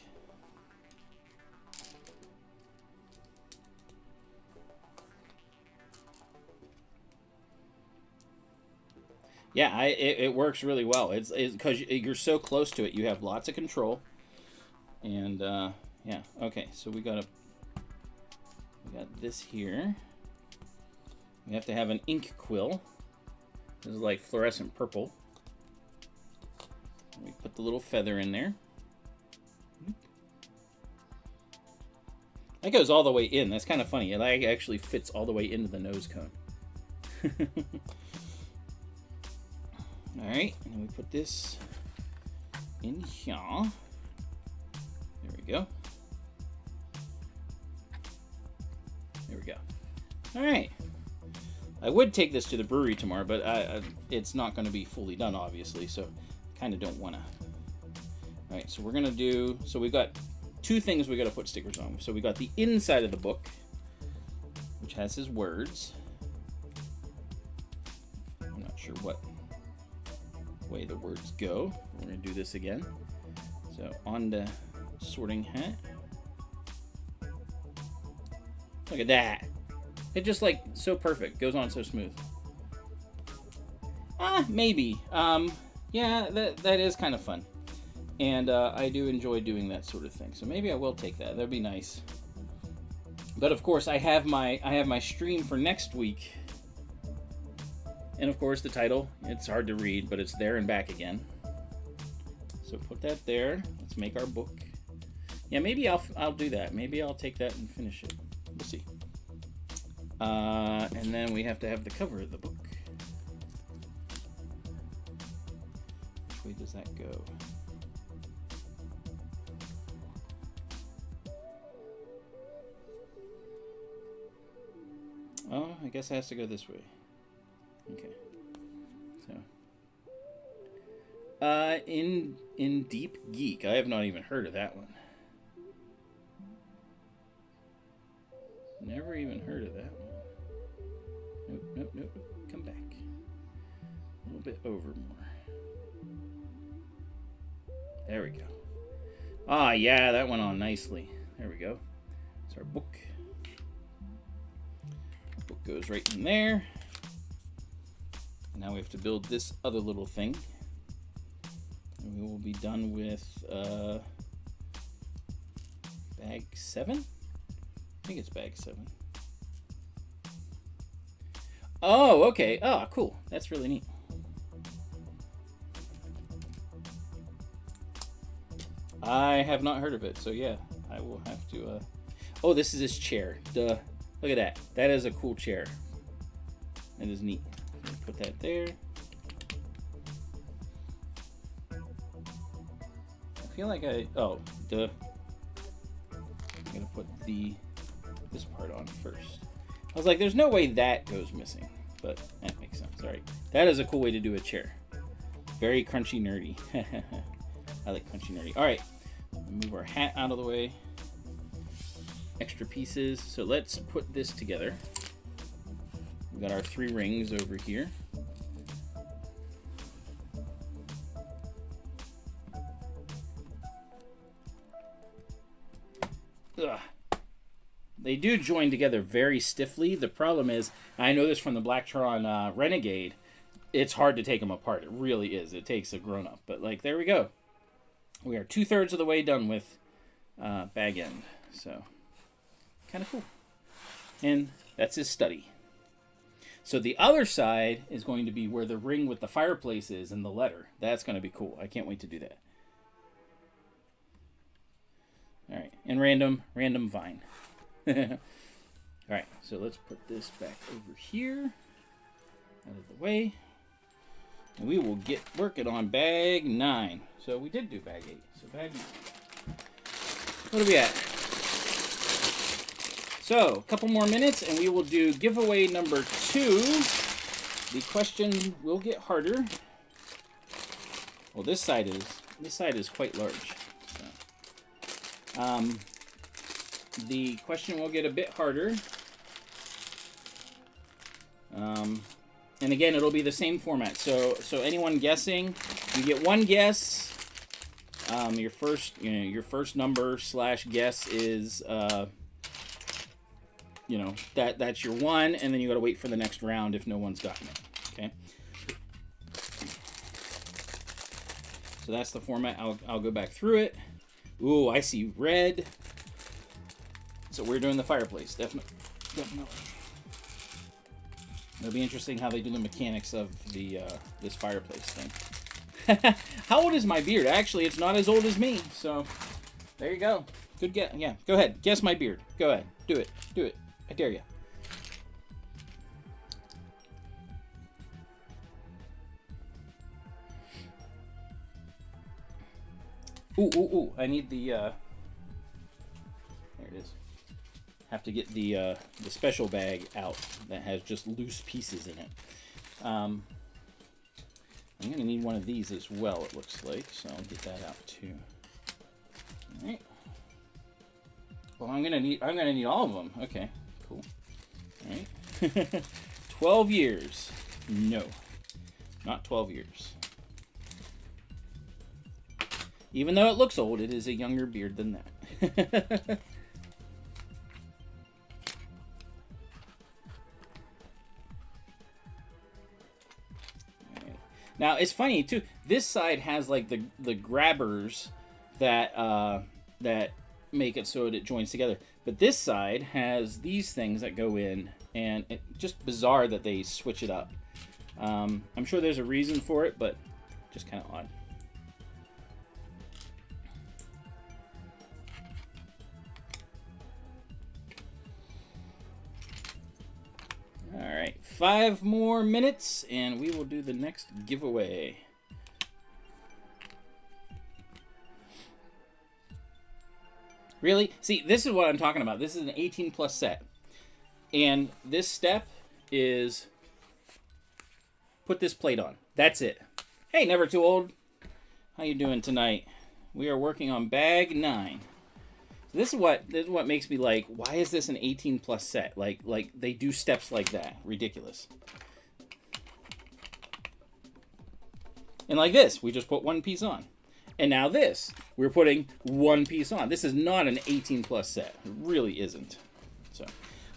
Yeah, it works really well. It's because you're so close to it. You have lots of control. And, yeah. Okay, so we got this here. We have to have an ink quill. This is like fluorescent purple. We put the little feather in there. That goes all the way in. That's kind of funny. It actually fits all the way into the nose cone. Alright, and then we put this in here. There we go. There we go. Alright. I would take this to the brewery tomorrow, but it's not going to be fully done, obviously, so kind of don't want to. Alright, so we're going to do... So we've got 2 things we got to put stickers on. So we got the inside of the book, which has his words. I'm not sure what way the words go. We're going to do this again. So on the sorting hat. Look at that. It just like so perfect. Goes on so smooth. Maybe. Yeah, that is kind of fun. And I do enjoy doing that sort of thing. So maybe I will take that. That'd be nice. But of course I have my stream for next week. And of course the title, it's hard to read, but it's there and back again. So put that there. Let's make our book. Yeah, maybe I'll do that. Maybe I'll take that and finish it. We'll see. And then we have to have the cover of the book. Which way does that go? Oh, I guess it has to go this way. Okay. So. In Deep Geek. I have not even heard of that one. Never even heard of that one. Nope. Come back. A little bit over more. There we go. Ah, yeah, that went on nicely. There we go. It's our book. Our book goes right in there. Now we have to build this other little thing. And we will be done with bag 7? I think it's bag 7. Oh, okay. Oh, cool. That's really neat. I have not heard of it, so yeah, I will have to. Oh, this is his chair. Duh. Look at that. That is a cool chair. That is neat. Put that there. I feel like oh, duh. I'm gonna put this part on first. I was like, there's no way that goes missing, but that makes sense. All right, that is a cool way to do a chair. Very crunchy nerdy. I like crunchy nerdy. All right, move our hat out of the way. Extra pieces. So let's put this together. We've got our 3 rings over here. Ugh. They do join together very stiffly. The problem is, I know this from the Blacktron Renegade, it's hard to take them apart. It really is. It takes a grown-up. But, like, there we go. We are 2/3 of the way done with bag end. So, kind of cool. And that's his study. So the other side is going to be where the ring with the fireplace is and the letter. That's going to be cool. I can't wait to do that. All right, and random vine. All right, so let's put this back over here, out of the way, and we will get working on bag 9. So we did do bag 8. So bag 9. What are we at? So a couple more minutes, and we will do giveaway number 2. The question will get harder. Well, this side is quite large. The question will get a bit harder. And again, it'll be the same format. So anyone guessing, you get 1 guess. Your first number / guess is that's your 1, and then you got to wait for the next round if no one's gotten it. Okay. So that's the format. I'll go back through it. Ooh, I see red. So we're doing the fireplace, definitely. It'll be interesting how they do the mechanics of the this fireplace thing. How old is my beard? Actually, it's not as old as me. So there you go. Good guess. Yeah, go ahead. Guess my beard. Go ahead. Do it. Do it. I dare you. Ooh, I need the, there it is. Have to get the special bag out that has just loose pieces in it. I'm gonna need one of these as well, it looks like, so I'll get that out too. All right. Well, I'm gonna need all of them. Okay, cool. All right. 12 years. No, not 12 years. Even though it looks old, it is a younger beard than that. Now, it's funny, too. This side has, like, the grabbers that that make it so that it joins together. But this side has these things that go in, and it's just bizarre that they switch it up. I'm sure there's a reason for it, but just kind of odd. All right, 5 more minutes, and we will do the next giveaway. Really? See, this is what I'm talking about. This is an 18+ set. And this step is put this plate on. That's it. Hey, never too old. How you doing tonight? We are working on bag 9. This is what makes me like, why is this an 18+ set? Like they do steps like that. Ridiculous. And like this, we just put 1 piece on. And now this, we're putting 1 piece on. This is not an 18+ set. It really isn't. So,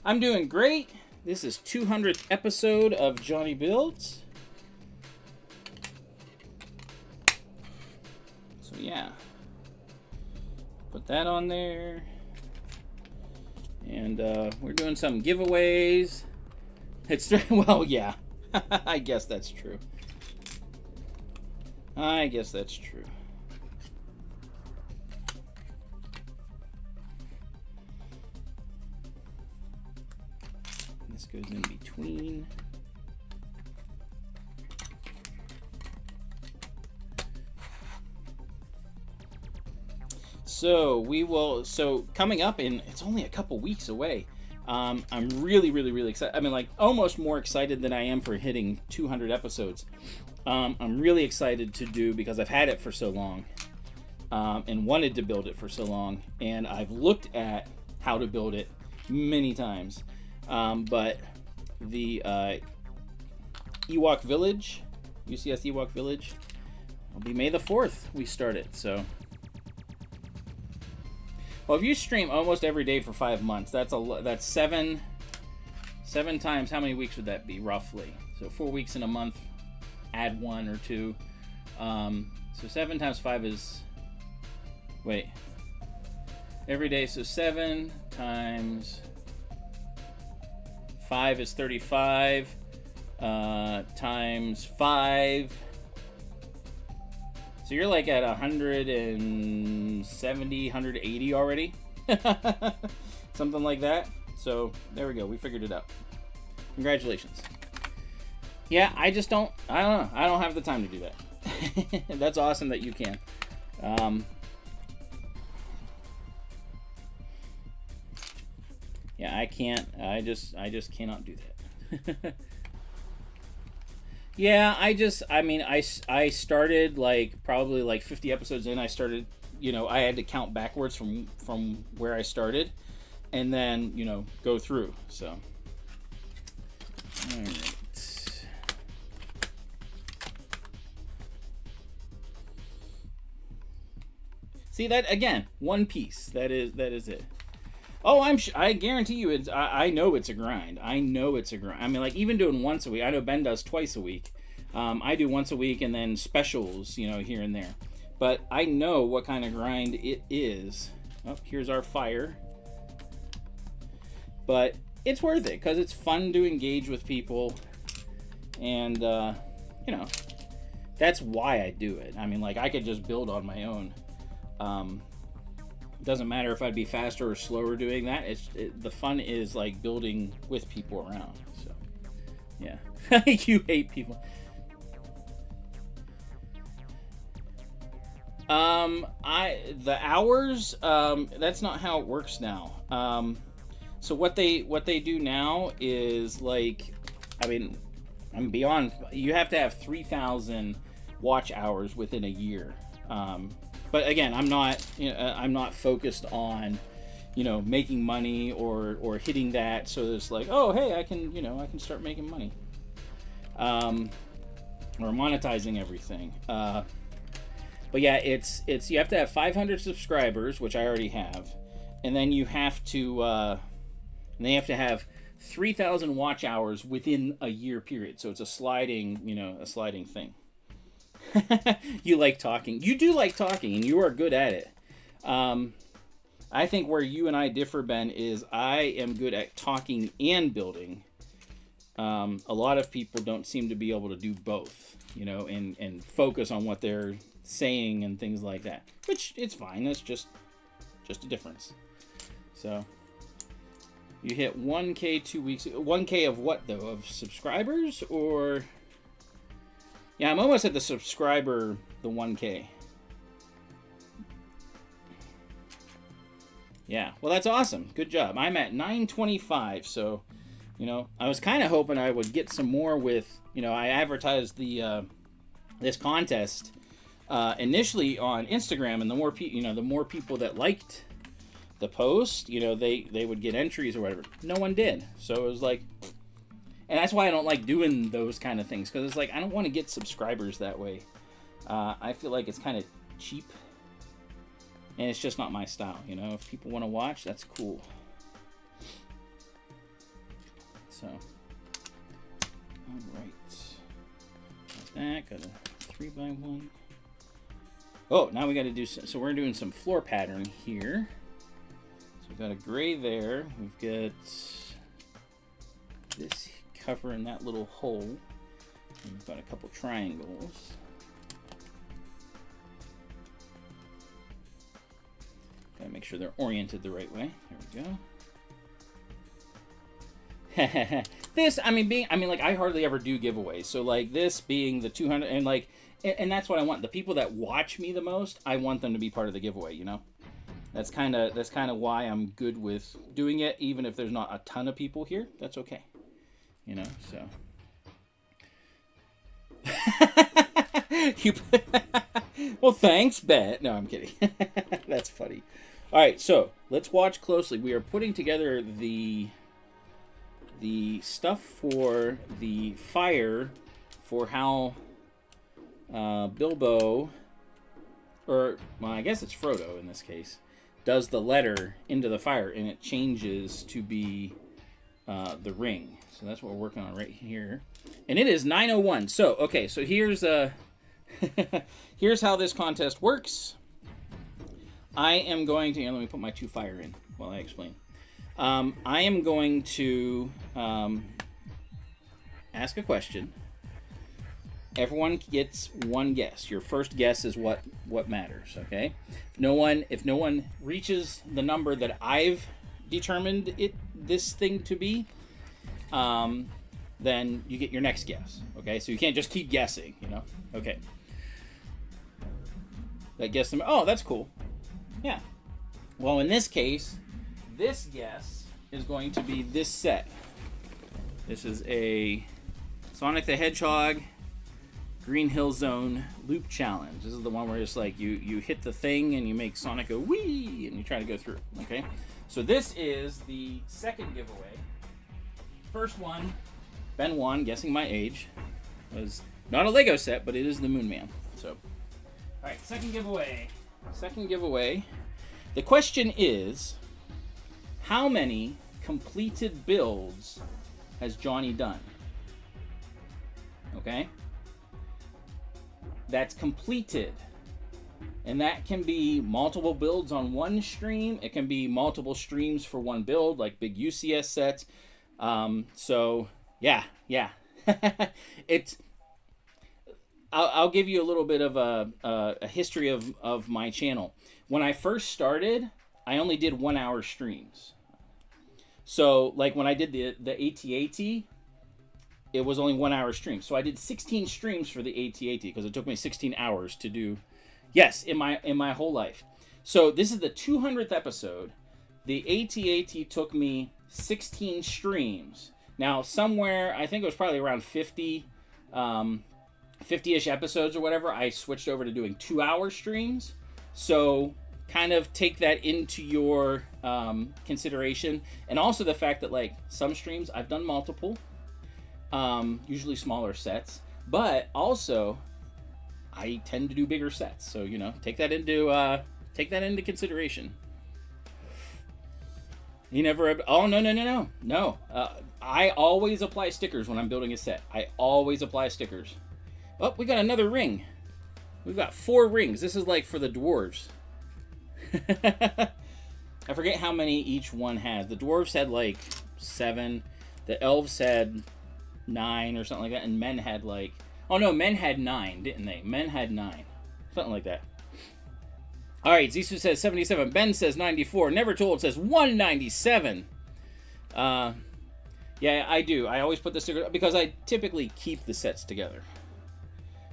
I'm doing great. This is 200th episode of JonnyBuildz. So yeah. Put that on there. And we're doing some giveaways. It's, well, yeah. I guess that's true. goes in between. So coming up in, it's only a couple weeks away. I'm really excited. I mean, like, almost more excited than I am for hitting 200 episodes. I'm really excited to do, because I've had it for so long, and wanted to build it for so long, and I've looked at how to build it many times. But the Ewok Village, UCS Ewok Village, will be May the 4th we start it, so... Well, if you stream almost every day for 5 months, that's seven times. How many weeks would that be, roughly? So 4 weeks in a month, add 1 or 2. So 7 times 5 is... Wait. Every day, so 7 times 5 is 35. Times 5... So you're like at 170, 180 already. Something like that. So there we go. We figured it out. Congratulations. Yeah, I don't know. I don't have the time to do that. That's awesome that you can. Yeah, I can't. I just cannot do that. Yeah, I started like probably like 50 episodes in. I started, I had to count backwards from where I started, and then go through. So, all right. See that again? One piece. That is it. Oh, I guarantee you, I know it's a grind. I know it's a grind. I mean, like, even doing once a week. I know Ben does twice a week. I do once a week, and then specials, here and there. But I know what kind of grind it is. Oh, here's our fire. But it's worth it, because it's fun to engage with people. And, that's why I do it. I mean, like, I could just build on my own. Doesn't matter if I'd be faster or slower doing that. The fun is like building with people around. So, yeah. You hate people. The hours, that's not how it works now. So what they do now is like, I'm beyond. You have to have 3,000 watch hours within a year. But again, I'm not focused on, making money or hitting that. So it's like, oh, hey, I can start making money, or monetizing everything. But yeah, it's you have to have 500 subscribers, which I already have, and then you have to have 3,000 watch hours within a year period. So it's a sliding thing. You like talking. You do like talking, and you are good at it. I think where you and I differ, Ben, is I am good at talking and building. A lot of people don't seem to be able to do both, and focus on what they're saying and things like that. Which, it's fine. That's just a difference. So, you hit 1K 2 weeks. 1K of what, though? Of subscribers, or... Yeah, I'm almost at the 1K. Yeah, well, that's awesome. Good job. I'm at 925, so, I was kind of hoping I would get some more with, I advertised this contest initially on Instagram, and the more people that liked the post, they would get entries or whatever. No one did, so it was like... And that's why I don't like doing those kind of things, because it's like, I don't want to get subscribers that way. I feel like it's kind of cheap, and it's just not my style. If people want to watch, that's cool. So, all right, got that. Got a 3x1. Oh, now we got to do so. We're doing some floor pattern here. So we've got a gray there. We've got this cover in that little hole. And we've got a couple triangles. Gotta make sure they're oriented the right way. There we go. this, I mean, like, I hardly ever do giveaways. So, like, this being the 200, and, like, and that's what I want. The people that watch me the most, I want them to be part of the giveaway, you know? That's kind of why I'm good with doing it, even if there's not a ton of people here. That's okay. You know, so. Well, thanks, Bet. No, I'm kidding. That's funny. All right, so let's watch closely. We are putting together the stuff for the fire, for how Bilbo, or well, I guess it's Frodo in this case, does the letter into the fire, and it changes to be the ring. So that's what we're working on right here. And it is 9:01. So, okay, so here's here's how this contest works. I am going to, let me put my 2 fire in while I explain. I am going to ask a question. Everyone gets 1 guess. Your first guess is what matters, okay? If no one reaches the number that I've determined this thing to be, then you get your next guess, okay? So you can't just keep guessing, you know? Okay. That guess them. Oh, that's cool. Yeah. Well, in this case, this guess is going to be this set. This is a Sonic the Hedgehog Green Hill Zone Loop Challenge. This is the one where it's like you hit the thing and you make Sonic go wee and you try to go through. Okay, so this is the second giveaway. First one, Ben won, guessing my age. Was not a Lego set, but it is the Moon Man. So, all right, second giveaway. Second giveaway. The question is, how many completed builds has Johnny done? Okay? That's completed. And that can be multiple builds on one stream. It can be multiple streams for one build, like big UCS sets. So, yeah. I'll give you a little bit of a history of my channel. When I first started, I only did 1 hour streams. So, like when I did the AT-AT, it was only 1 hour stream. So I did 16 streams for the AT-AT because it took me 16 hours to do. Yes, in my whole life. So this is the 200th episode. The AT-AT took me 16 streams. Now somewhere, I think it was probably around 50, 50-ish episodes or whatever, I switched over to doing 2 hour streams. So kind of take that into your consideration. And also the fact that like some streams I've done multiple, usually smaller sets, but also I tend to do bigger sets. So, you know, take that into consideration. You never, oh, no. I always apply stickers when I'm building a set. I always apply stickers. Oh, we got another ring. We've got 4 rings. This is like for the dwarves. I forget how many each one has. The dwarves had like 7. The elves had 9 or something like that. And men had like, oh no, men had 9, didn't they? Men had 9. Something like that. All right, Zisu says 77. Ben says 94. Never Told says 197. Yeah, I do. I always put the sticker because I typically keep the sets together.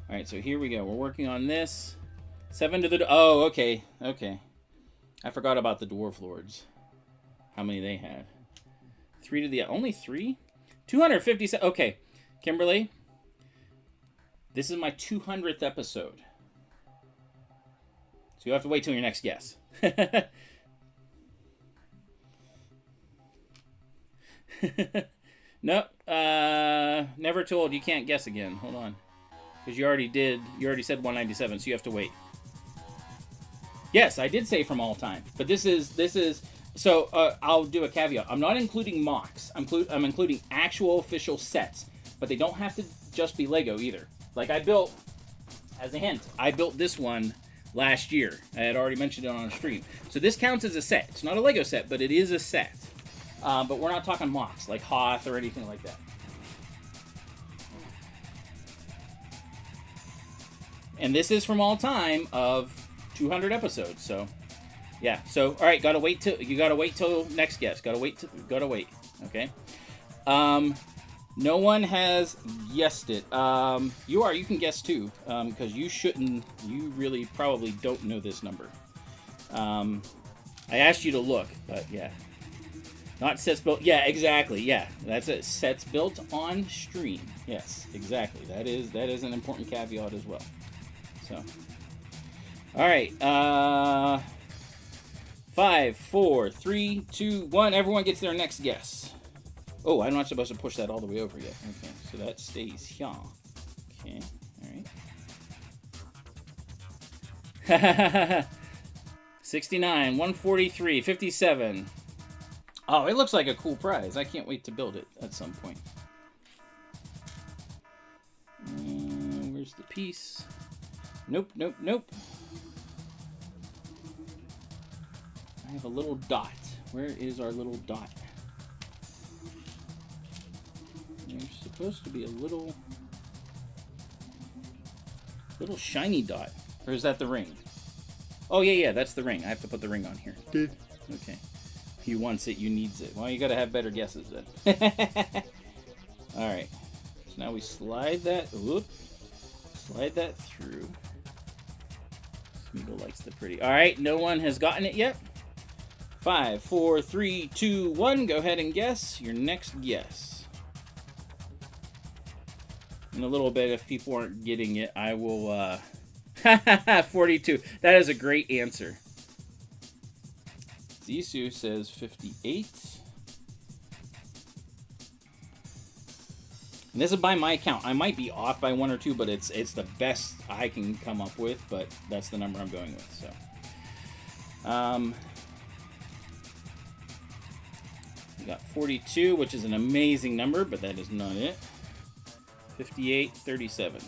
All right, so here we go. We're working on this. 7 to the... Oh, okay. I forgot about the Dwarf Lords. How many they had. 3 to the... Only 3? 257... Okay, Kimberly. This is my 200th episode. So you have to wait till your next guess. No, Never Told. You can't guess again. Hold on. Because you already said 197, so you have to wait. Yes, I did say from all time. But this is so I'll do a caveat. I'm not including mocks. I'm including actual official sets. But they don't have to just be Lego either. Like I built, as a hint, I built this one last year. I had already mentioned it on a stream. So this counts as a set. It's not a Lego set, but it is a set. But we're not talking mocks, like Hoth or anything like that. And this is from all time of 200 episodes. So, yeah. So, all right, gotta wait till next guess. Gotta wait. Okay. No one has guessed it. You can guess too, because you shouldn't. You really probably don't know this number. I asked you to look, but yeah. Not sets built. Yeah, exactly. Yeah, that's it. Sets built on stream. Yes, exactly. That is an important caveat as well. So, all right. 5, 4, 3, 2, 1. Everyone gets their next guess. Oh, I'm not supposed to push that all the way over yet. Okay, so that stays here. Okay, all right. 69, 143, 57. Oh, it looks like a cool prize. I can't wait to build it at some point. Where's the piece? Nope, nope, nope. I have a little dot. Where is our little dot? There's supposed to be a little shiny dot. Or is that the ring? Oh, yeah, that's the ring. I have to put the ring on here. Okay. He wants it, you needs it. Well, you gotta have better guesses then. Alright. So now we slide that through. Smeagol likes the pretty. Alright, no one has gotten it yet. 5, 4, 3, 2, 1. Go ahead and guess your next guess. In a little bit, if people aren't getting it, I will, 42. That is a great answer. Zisu says 58. And this is by my count. I might be off by 1 or 2, but it's the best I can come up with, but that's the number I'm going with, so. We got 42, which is an amazing number, but that is not it. 58, 37.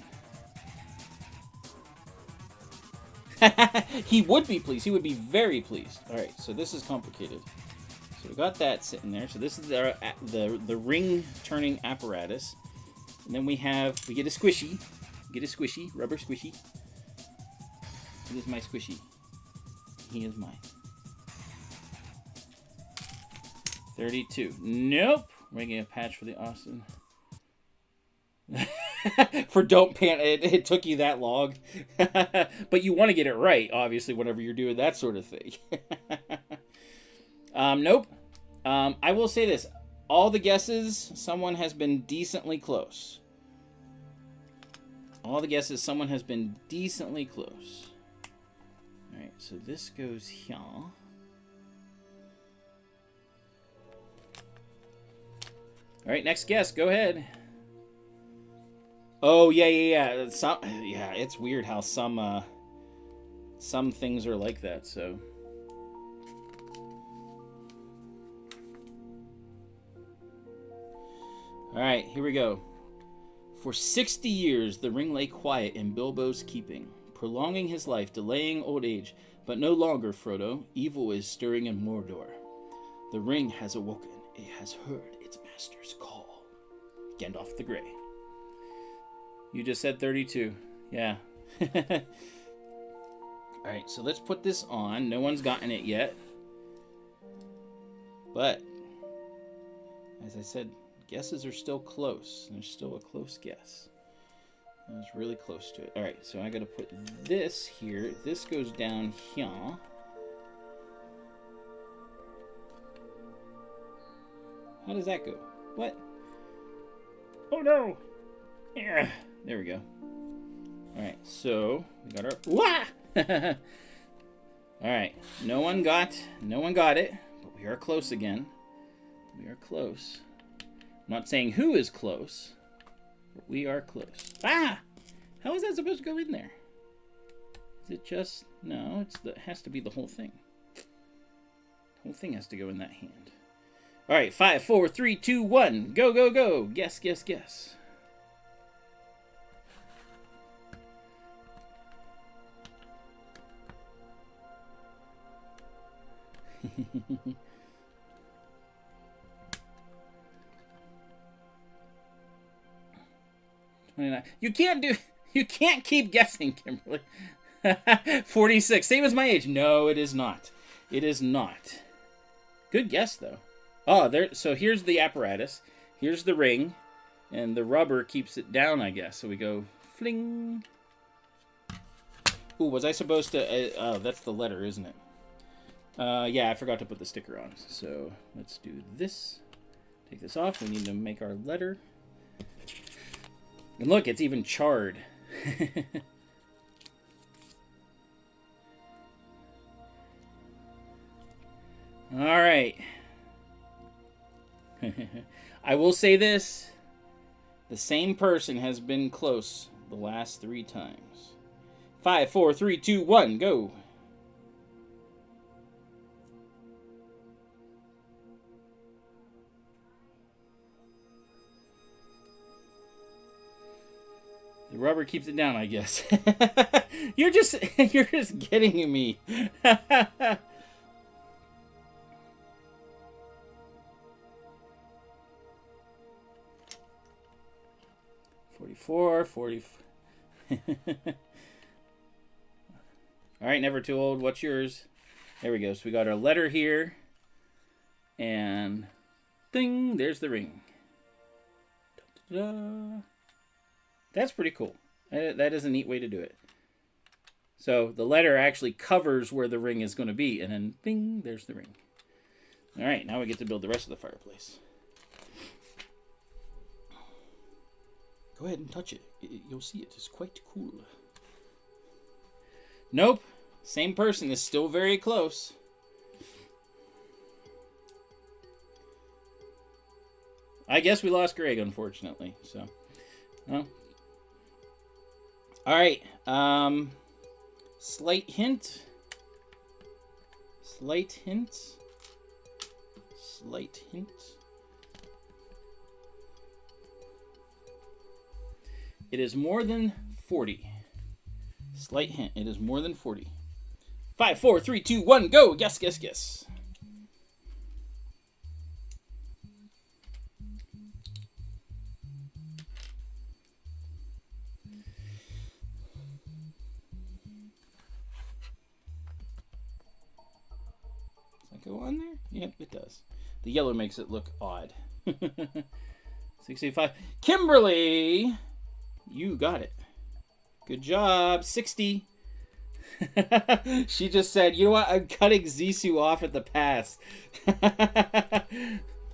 He would be pleased. He would be very pleased. All right, so this is complicated. So we got that sitting there. So this is the ring turning apparatus. And then we get a squishy. Get a squishy, rubber squishy. It is my squishy. He is mine. 32. Nope. We're getting a patch for the Austin. For don't pan, it took you that long. But you want to get it right, obviously, whenever you're doing that sort of thing. Nope. I will say this. All the guesses, someone has been decently close. All the guesses, someone has been decently close. Alright, so this goes here. Alright, next guess. Go ahead. Oh, yeah. Yeah, it's weird how some things are like that, so. Alright, here we go. For 60 years, the ring lay quiet in Bilbo's keeping, prolonging his life, delaying old age. But no longer, Frodo. Evil is stirring in Mordor. The ring has awoken. It has heard its master's call. Gandalf the Grey. You just said 32. Yeah. Alright, so let's put this on. No one's gotten it yet. But, as I said, guesses are still close. There's still a close guess. I was really close to it. Alright, so I gotta put this here. This goes down here. How does that go? What? Oh no! Yeah. There we go. Alright, so we got our wah! Alright, no one got it, but we are close again. We are close. I'm not saying who is close, but we are close. Ah! How is that supposed to go in there? Is it just no, it has to be the whole thing. The whole thing has to go in that hand. Alright, 5, 4, 3, 2, 1. Go, go, go. Guess, guess, guess. You can't keep guessing, Kimberly. 46. Same as my age. No, it is not. It is not. Good guess though. Oh, there. So here's the apparatus. Here's the ring. And the rubber keeps it down, I guess. So we go fling. Ooh, was I supposed to... oh, that's the letter, isn't it? Yeah, I forgot to put the sticker on. So let's do this. Take this off. We need to make our letter. And look, it's even charred. All right. I will say this. The same person has been close the last 3 times. 5, 4, 3, 2, 1, go. The rubber keeps it down, I guess. you're just getting me. 44, 40. All right, never too old. What's yours? There we go. So we got our letter here. And ding, there's the ring. Da-da-da. That's pretty cool. That is a neat way to do it. So the letter actually covers where the ring is going to be. And then bing, there's the ring. All right, now we get to build the rest of the fireplace. Go ahead and touch it. You'll see it. It's quite cool. Nope. Same person is still very close. I guess we lost Greg, unfortunately. So, well. All right. Slight hint. Slight hint. Slight hint. It is more than 40. Slight hint. It is more than 40. 5, 4, 3, 2, 1, go. Guess, guess, guess. Does that go on there? Yep, it does. The yellow makes it look odd. 65. Kimberly! You got it. Good job. 60. She just said, you know what? I'm cutting Zissou off at the pass.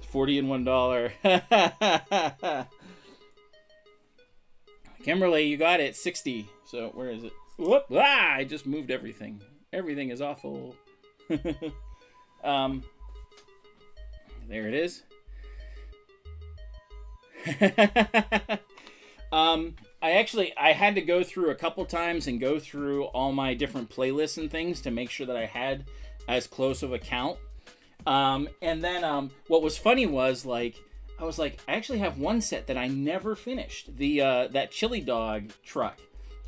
40 and $1. Kimberly, you got it. 60. So where is it? Whoop! Ah! I just moved everything. Everything is awful. There it is. I had to go through a couple times and go through all my different playlists and things to make sure that I had as close of a count. And then what was funny was I was like, I actually have one set that I never finished. That chili dog truck.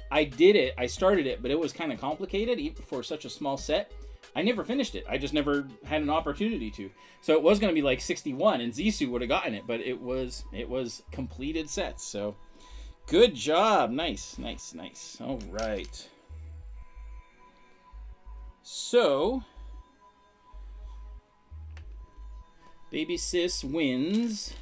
I did it. I started it, but it was kind of complicated even for such a small set. I never finished it. I just never had an opportunity to. So it was going to be like 61, and Zissou would have gotten it, but it was completed sets. So good job. Nice, nice, nice. All right. So Baby Sis wins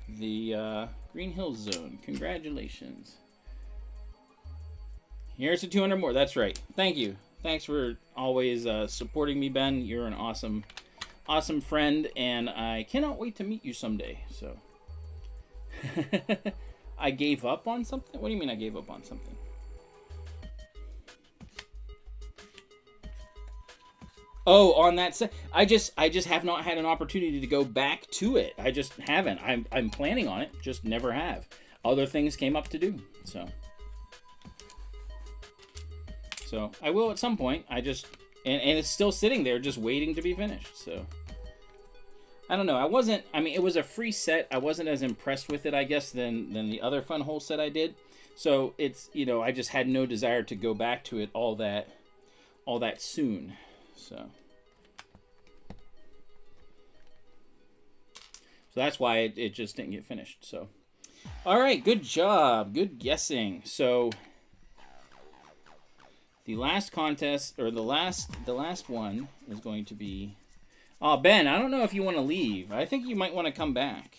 the Green Hills Zone. Congratulations. Here's the 200 more. That's right. Thank you. Thanks for always supporting me, Ben. You're an awesome, awesome friend, and I cannot wait to meet you someday. So, I gave up on something? What do you mean I gave up on something? Oh, on that set. I just have not had an opportunity to go back to it. I just haven't. I'm planning on it. Just never have. Other things came up to do. So I will at some point. And it's still sitting there just waiting to be finished. So I don't know. It was a free set. I wasn't as impressed with it, I guess, than the other Fun Hole set I did. So it's, I just had no desire to go back to it all that soon. So that's why it just didn't get finished. So all right, good job. Good guessing. So the last contest, or the last one, is going to be Oh, Ben, I don't know if you want to leave. I think you might want to come back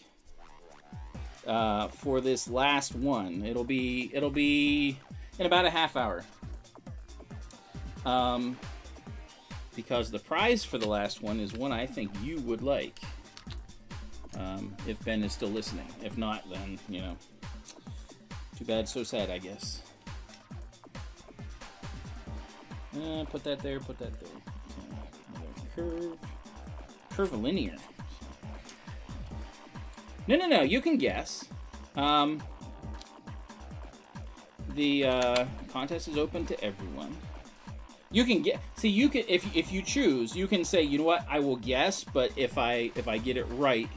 for this last one. It'll be in about a half hour. Because the prize for the last one is one I think you would like. If Ben is still listening. If not, then, you know, too bad, so sad, I guess. Put that there, put that there. Okay. Curvilinear. No, you can guess. The contest is open to everyone. You can get, see, you can, if you choose, you can say, you know what, I will guess, but if I get it right,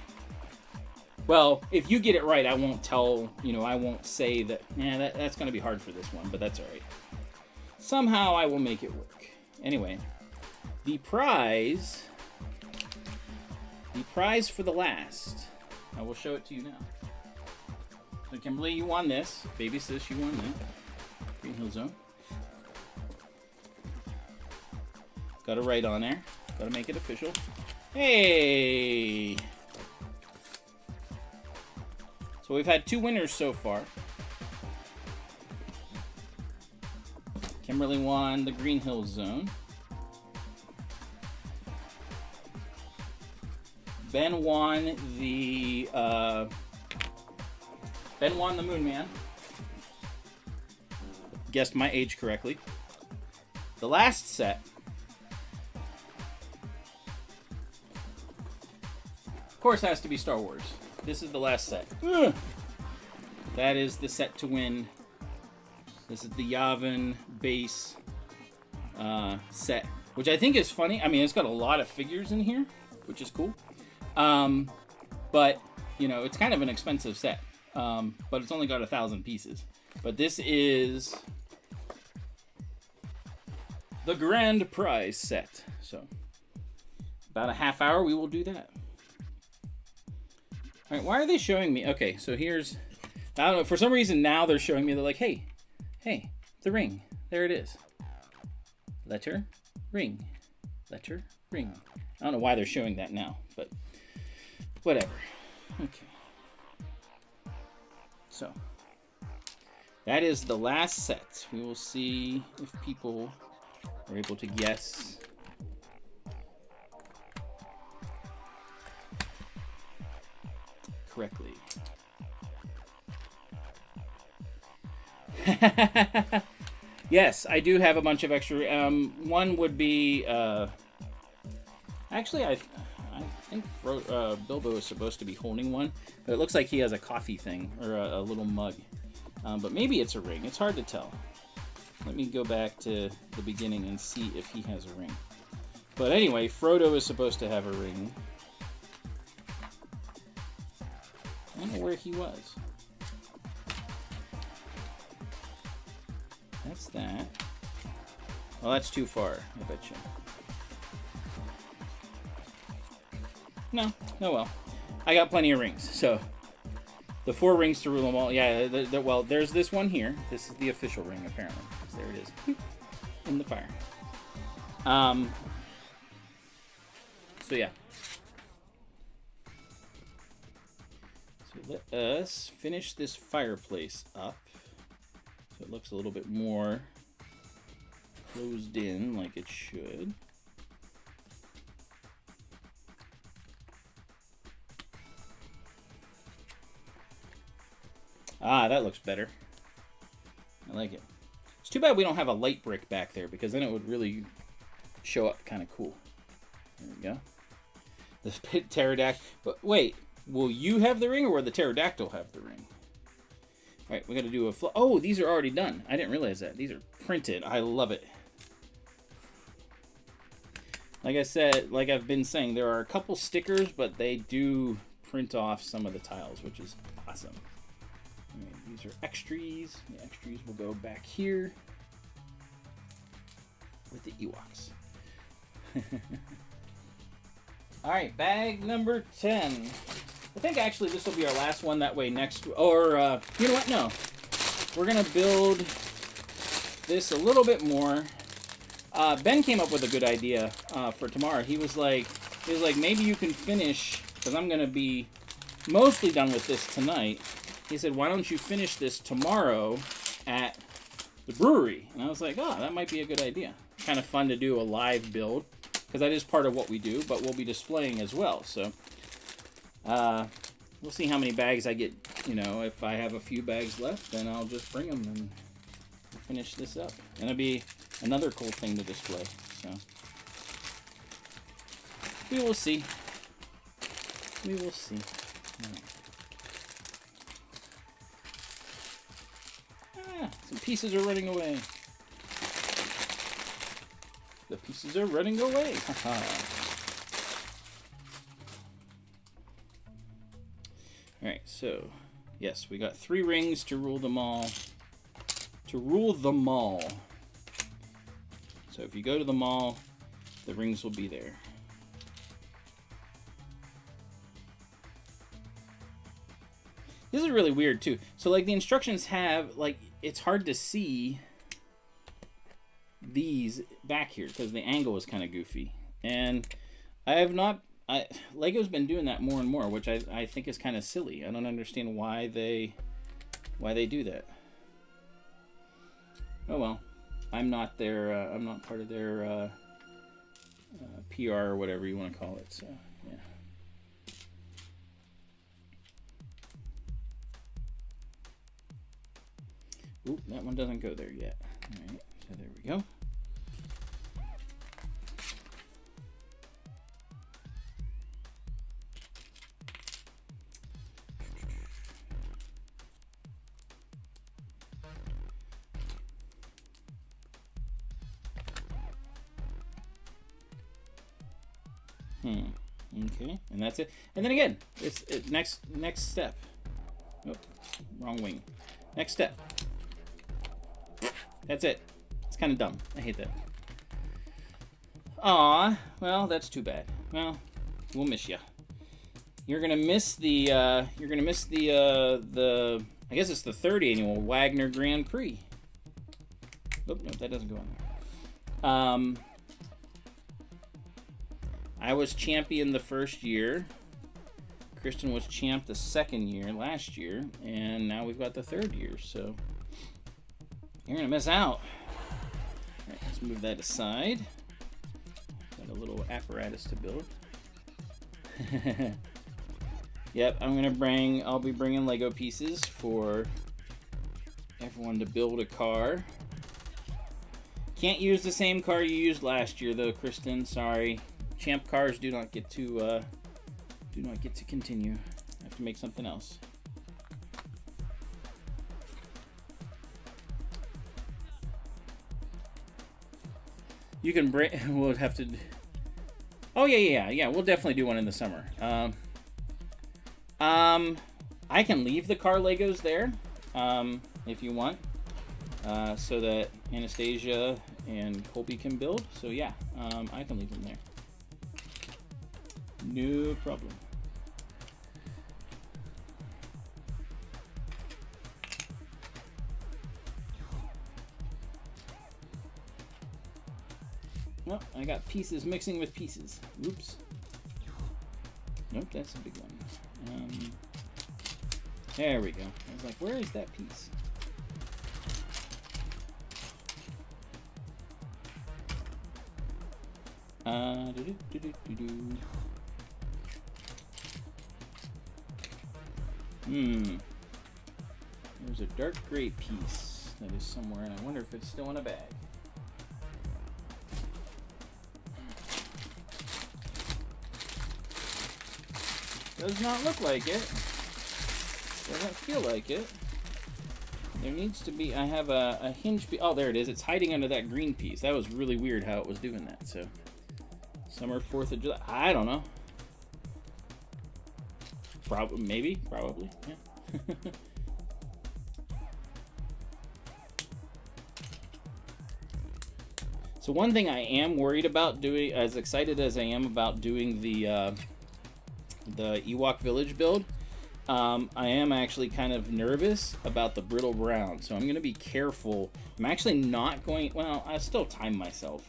well, if you get it right, I won't tell, you know, I won't say that, that's going to be hard for this one, but that's all right. Somehow I will make it work. Anyway, the prize for the last, I will show it to you now. So Kimberly, you won this. Baby Sis, you won that. Green Hill Zone. Got a right on there. Got to make it official. Hey! So we've had 2 winners so far. Kimberly won the Green Hill Zone. Ben won the Moon Man. Guessed my age correctly. The last set, of course, has to be Star Wars. This is the last set. Ugh. That is the set to win. This is the Yavin base set, which I think is funny. I mean, it's got a lot of figures in here, which is cool. But, you know, it's kind of an expensive set. But it's only got 1,000 pieces. But this is the grand prize set. So, about a half hour, we will do that. All right, why are they showing me? Okay, so here's, I don't know, for some reason now they're showing me, they're like, hey, the ring. There it is. Letter, ring. Letter, ring. I don't know why they're showing that now, but whatever. Okay. So, that is the last set. We will see if people are able to guess. Correctly. Yes, I do have a bunch of extra. One would be. Actually, I think Bilbo is supposed to be holding one, but it looks like he has a coffee thing or a little mug. But maybe it's a ring. It's hard to tell. Let me go back to the beginning and see if he has a ring. But anyway, Frodo is supposed to have a ring. I don't know where he was. That's that. Well, that's too far, I bet you. No, oh well. I got plenty of rings, so the 4 rings to rule them all. Yeah, well, there's this one here. This is the official ring, apparently. So there it is, in the fire. So yeah. So let us finish this fireplace up, so it looks a little bit more closed in, like it should. Ah, that looks better. I like it. It's too bad we don't have a light brick back there, because then it would really show up kind of cool. There we go. The pterodactyl. But wait, will you have the ring, or will the pterodactyl have the ring? All right, we got to do a oh, these are already done. I didn't realize that. These are printed. I love it. Like I said, like I've been saying, there are a couple stickers, but they do print off some of the tiles, which is awesome. Right, these are extras. The extras will go back here with the Ewoks. All right, bag number 10. I think actually this will be our last one. That way next, or you know what? No, we're gonna build this a little bit more. Ben came up with a good idea for tomorrow. He was like, he was like, maybe you can finish, because I'm going to be mostly done with this tonight. He said, why don't you finish this tomorrow at the brewery? And I was like, oh, that might be a good idea. Kind of fun to do a live build, because that is part of what we do, but we'll be displaying as well. So we'll see how many bags I get. You know, if I have a few bags left, then I'll just bring them and finish this up. And it'll be another cool thing to display. So we will see. We will see. Some pieces are running away. The pieces are running away. Alright, so yes, we got 3 rings to rule them all. To rule the mall. So if you go to the mall, the rings will be there. This is really weird too. So like the instructions have, like, it's hard to see these back here because the angle is kind of goofy. And I have not, Lego's been doing that more and more, which I think is kind of silly. I don't understand why they do that. Oh well, I'm not their, I'm not part of their PR or whatever you want to call it. So yeah. Oop, that one doesn't go there yet. All right, so there we go. Okay, and that's it. And then again, it's next step. Oh, wrong wing. Next step. That's it. It's kind of dumb. I hate that. Aw, well, that's too bad. Well, we'll miss you. You're gonna miss the. I guess it's the 3rd annual Wagner Grand Prix. Oh no, that doesn't go on there. I was champion the 1st year. Kristen was champ the 2nd year, last year, and now we've got the 3rd year, so you're gonna miss out. All right, let's move that aside. Got a little apparatus to build. Yep, I'll be bringing Lego pieces for everyone to build a car. Can't use the same car you used last year, though, Kristen. Sorry. Champ cars do not get to continue. I have to make something else. You can bring. We'll have to. Oh yeah. We'll definitely do one in the summer. I can leave the car Legos there, if you want, so that Anastasia and Colby can build. So yeah, I can leave them there. No problem. Oh, I got pieces mixing with pieces. Oops. Nope, that's a big one. There we go. I was like, where is that piece? There's a dark gray piece that is somewhere, and I wonder if it's still in a bag. Does not look like it. Doesn't feel like it. There needs to be, I have a hinge piece. Oh, there it is. It's hiding under that green piece. That was really weird how it was doing that. So, summer 4th of July. I don't know. Probably, maybe, probably. Yeah. So one thing I am worried about doing, as excited as I am about doing the Ewok Village build, I am actually kind of nervous about the brittle brown. So I'm going to be careful. I'm actually not going, well, I still time myself,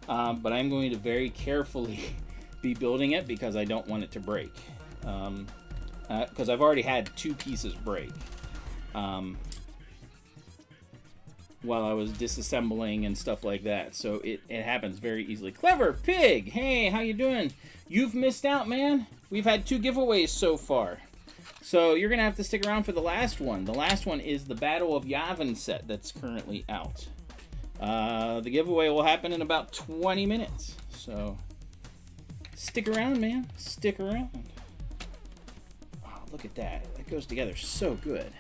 but I'm going to very carefully be building it because I don't want it to break. Because I've already had 2 pieces break while I was disassembling and stuff like that. So it happens very easily. Clever Pig! Hey, how you doing? You've missed out, man. We've had 2 giveaways so far. So you're going to have to stick around for the last one. The last one is the Battle of Yavin set that's currently out. The giveaway will happen in about 20 minutes. So stick around, man. Stick around. Oh, look at that. That goes together so good.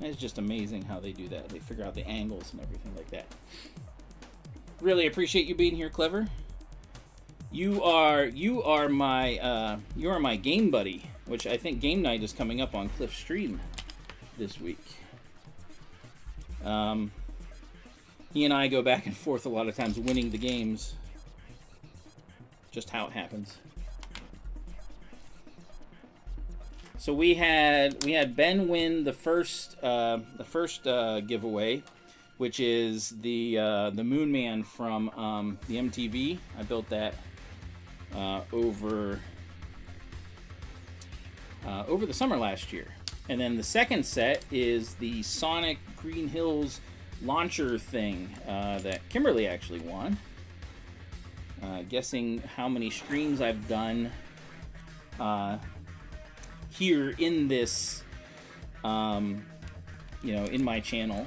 It's just amazing how they do that. They figure out the angles and everything like that. Really appreciate you being here, Clever. You are my game buddy, which I think game night is coming up on Cliff's stream this week. He and I go back and forth a lot of times winning the games. Just how it happens. So we had Ben win the first giveaway, which is the Moon Man from the MTV. I built that over the summer last year. And then the second set is the Sonic Green Hills launcher thing that Kimberly actually won. Guessing how many streams I've done here in this, in my channel.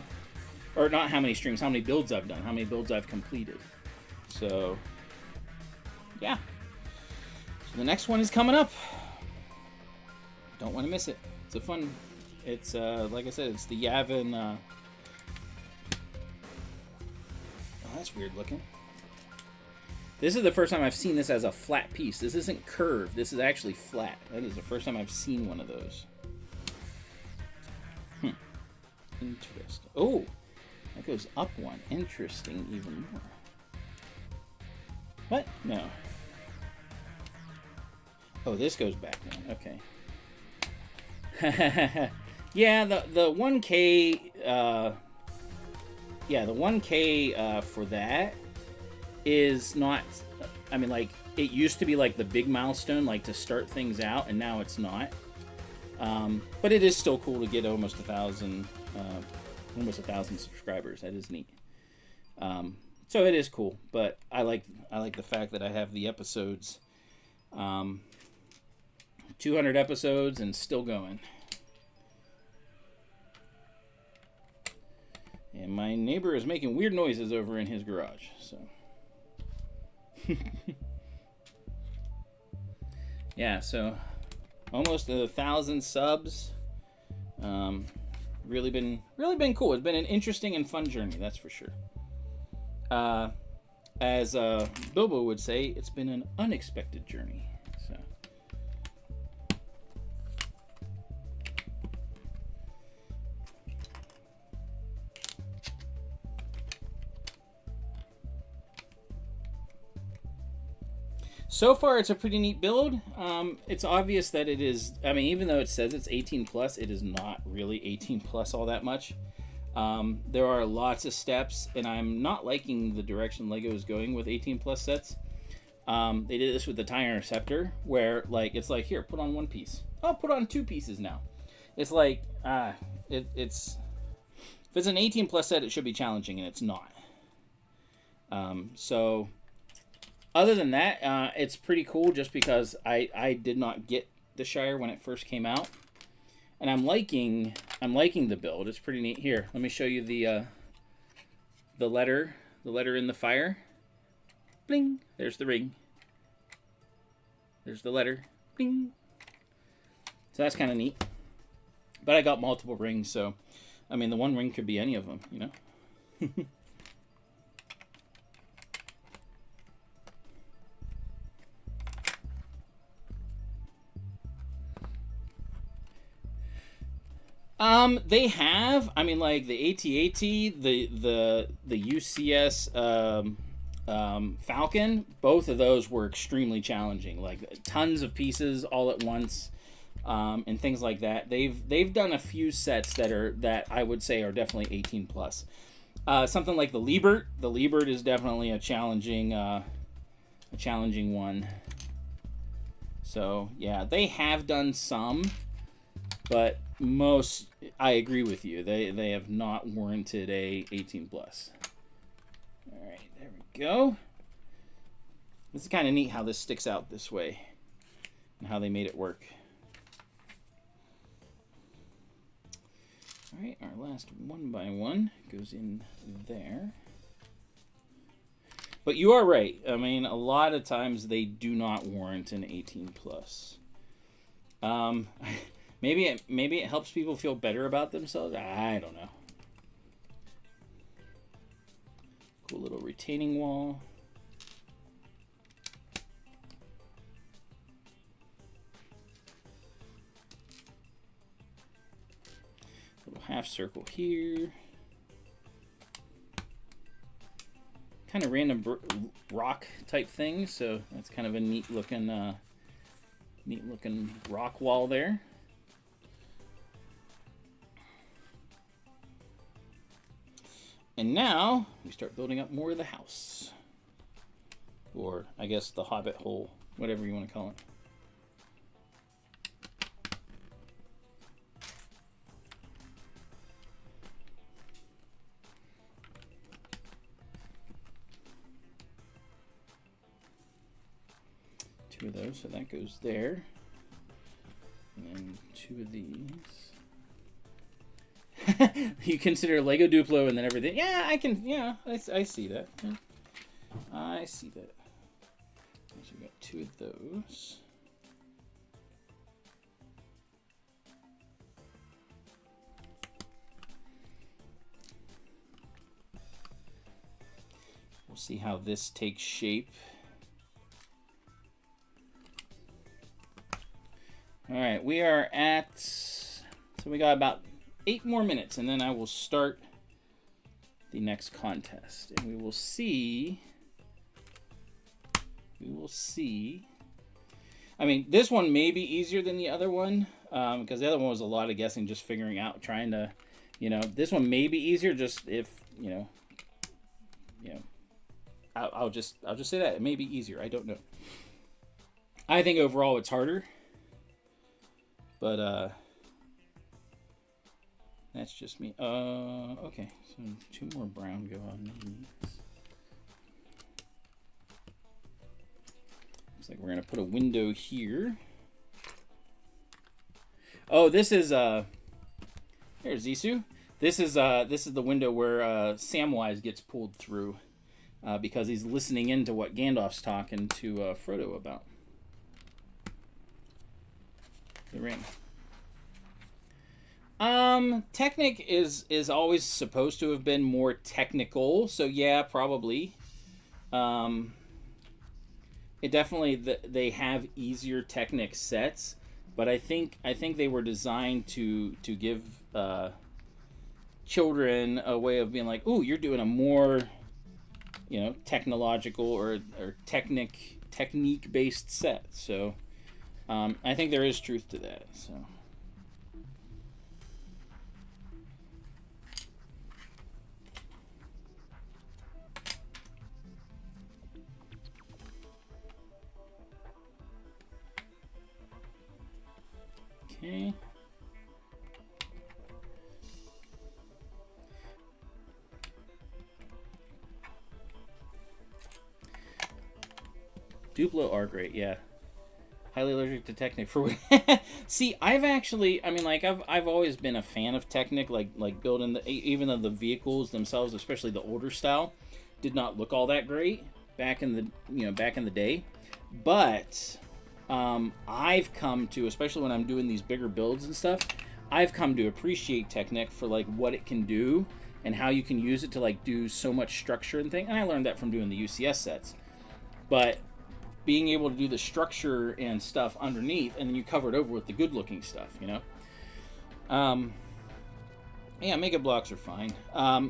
Or not how many streams, how many builds I've done, how many builds I've completed. So, yeah. So the next one is coming up. Don't want to miss it. It's a fun, it's, like I said, it's the Yavin, oh, that's weird looking. This is the first time I've seen this as a flat piece. This isn't curved. This is actually flat. That is the first time I've seen one of those. Interesting. Oh, that goes up one. Interesting even more. What? No. Oh, this goes back one. Okay. Yeah, the 1K, yeah, the 1K for that is not, I mean, like, it used to be like the big milestone, like to start things out, and now it's not. But it is still cool to get almost 1,000 subscribers. That is neat. So it is cool, but I like the fact that I have the episodes, 200 episodes and still going. And my neighbor is making weird noises over in his garage, so. Yeah, so almost 1,000 subs. Really been cool. It's been an interesting and fun journey, that's for sure. As Bilbo would say, it's been an unexpected journey. So far, it's a pretty neat build. It's obvious that it is, I mean, even though it says it's 18 plus, it is not really 18 plus all that much. There are lots of steps, and I'm not liking the direction LEGO is going with 18 plus sets. They did this with the TIE Interceptor, where, like, it's like, here, put on one piece. Oh, put on 2 pieces now. It's like, it's, if it's an 18 plus set, it should be challenging, and it's not. So, other than that, it's pretty cool just because I did not get the Shire when it first came out. And I'm liking the build. It's pretty neat. Here, let me show you the letter in the fire. Bling. There's the ring. There's the letter. Bling. So that's kind of neat. But I got multiple rings, so I mean the one ring could be any of them, you know. They have, I mean, like the AT-AT, the UCS Falcon, both of those were extremely challenging, like tons of pieces all at once, and things like that. They've done a few sets that I would say are definitely 18 plus. Something like the Liebert is definitely a challenging one. So yeah, they have done some, but most, I agree with you. They have not warranted a 18 plus. All right, there we go. This is kind of neat how this sticks out this way and how they made it work. All right, our last 1x1 goes in there. But you are right. I mean, a lot of times they do not warrant an 18 plus. Maybe it helps people feel better about themselves. I don't know. Cool little retaining wall. Little half circle here. Kind of random rock type thing, so that's kind of a neat looking rock wall there. And now we start building up more of the house, or I guess the hobbit hole, whatever you want to call it. Two of those, so that goes there. And then two of these. You consider Lego Duplo and then everything. Yeah, I can, yeah, I see that. Yeah. I see that. So we got two of those. We'll see how this takes shape. All right, we are at, so we got about 8 more minutes, and then I will start the next contest, and we will see. I mean, this one may be easier than the other one, because the other one was a lot of guessing, just figuring out, trying to, you know, this one may be easier, just if, you know, I'll just say that it may be easier. I don't know. I think overall it's harder. But, that's just me. Okay, so 2 more brown go on these. Looks like we're gonna put a window here. Oh, this is, there's Zissou. This is the window where, Samwise gets pulled through, because he's listening into what Gandalf's talking to, Frodo about. The ring. Technic is always supposed to have been more technical, so yeah, probably. It definitely, they have easier Technic sets, but I think they were designed to give children a way of being like, ooh, you're doing a more, you know, technological or technique based set. So I think there is truth to that. So. Okay. Duplo are great, yeah. Highly allergic to Technic for see, I've actually, I mean, like I've always been a fan of Technic, like building the, even though the vehicles themselves, especially the older style, did not look all that great back in the day. But I've come to, especially when I'm doing these bigger builds and stuff, I've come to appreciate Technic for like what it can do and how you can use it to like do so much structure and thing. And I learned that from doing the UCS sets. But being able to do the structure and stuff underneath, and then you cover it over with the good-looking stuff, you know. Yeah, Mega Blocks are fine.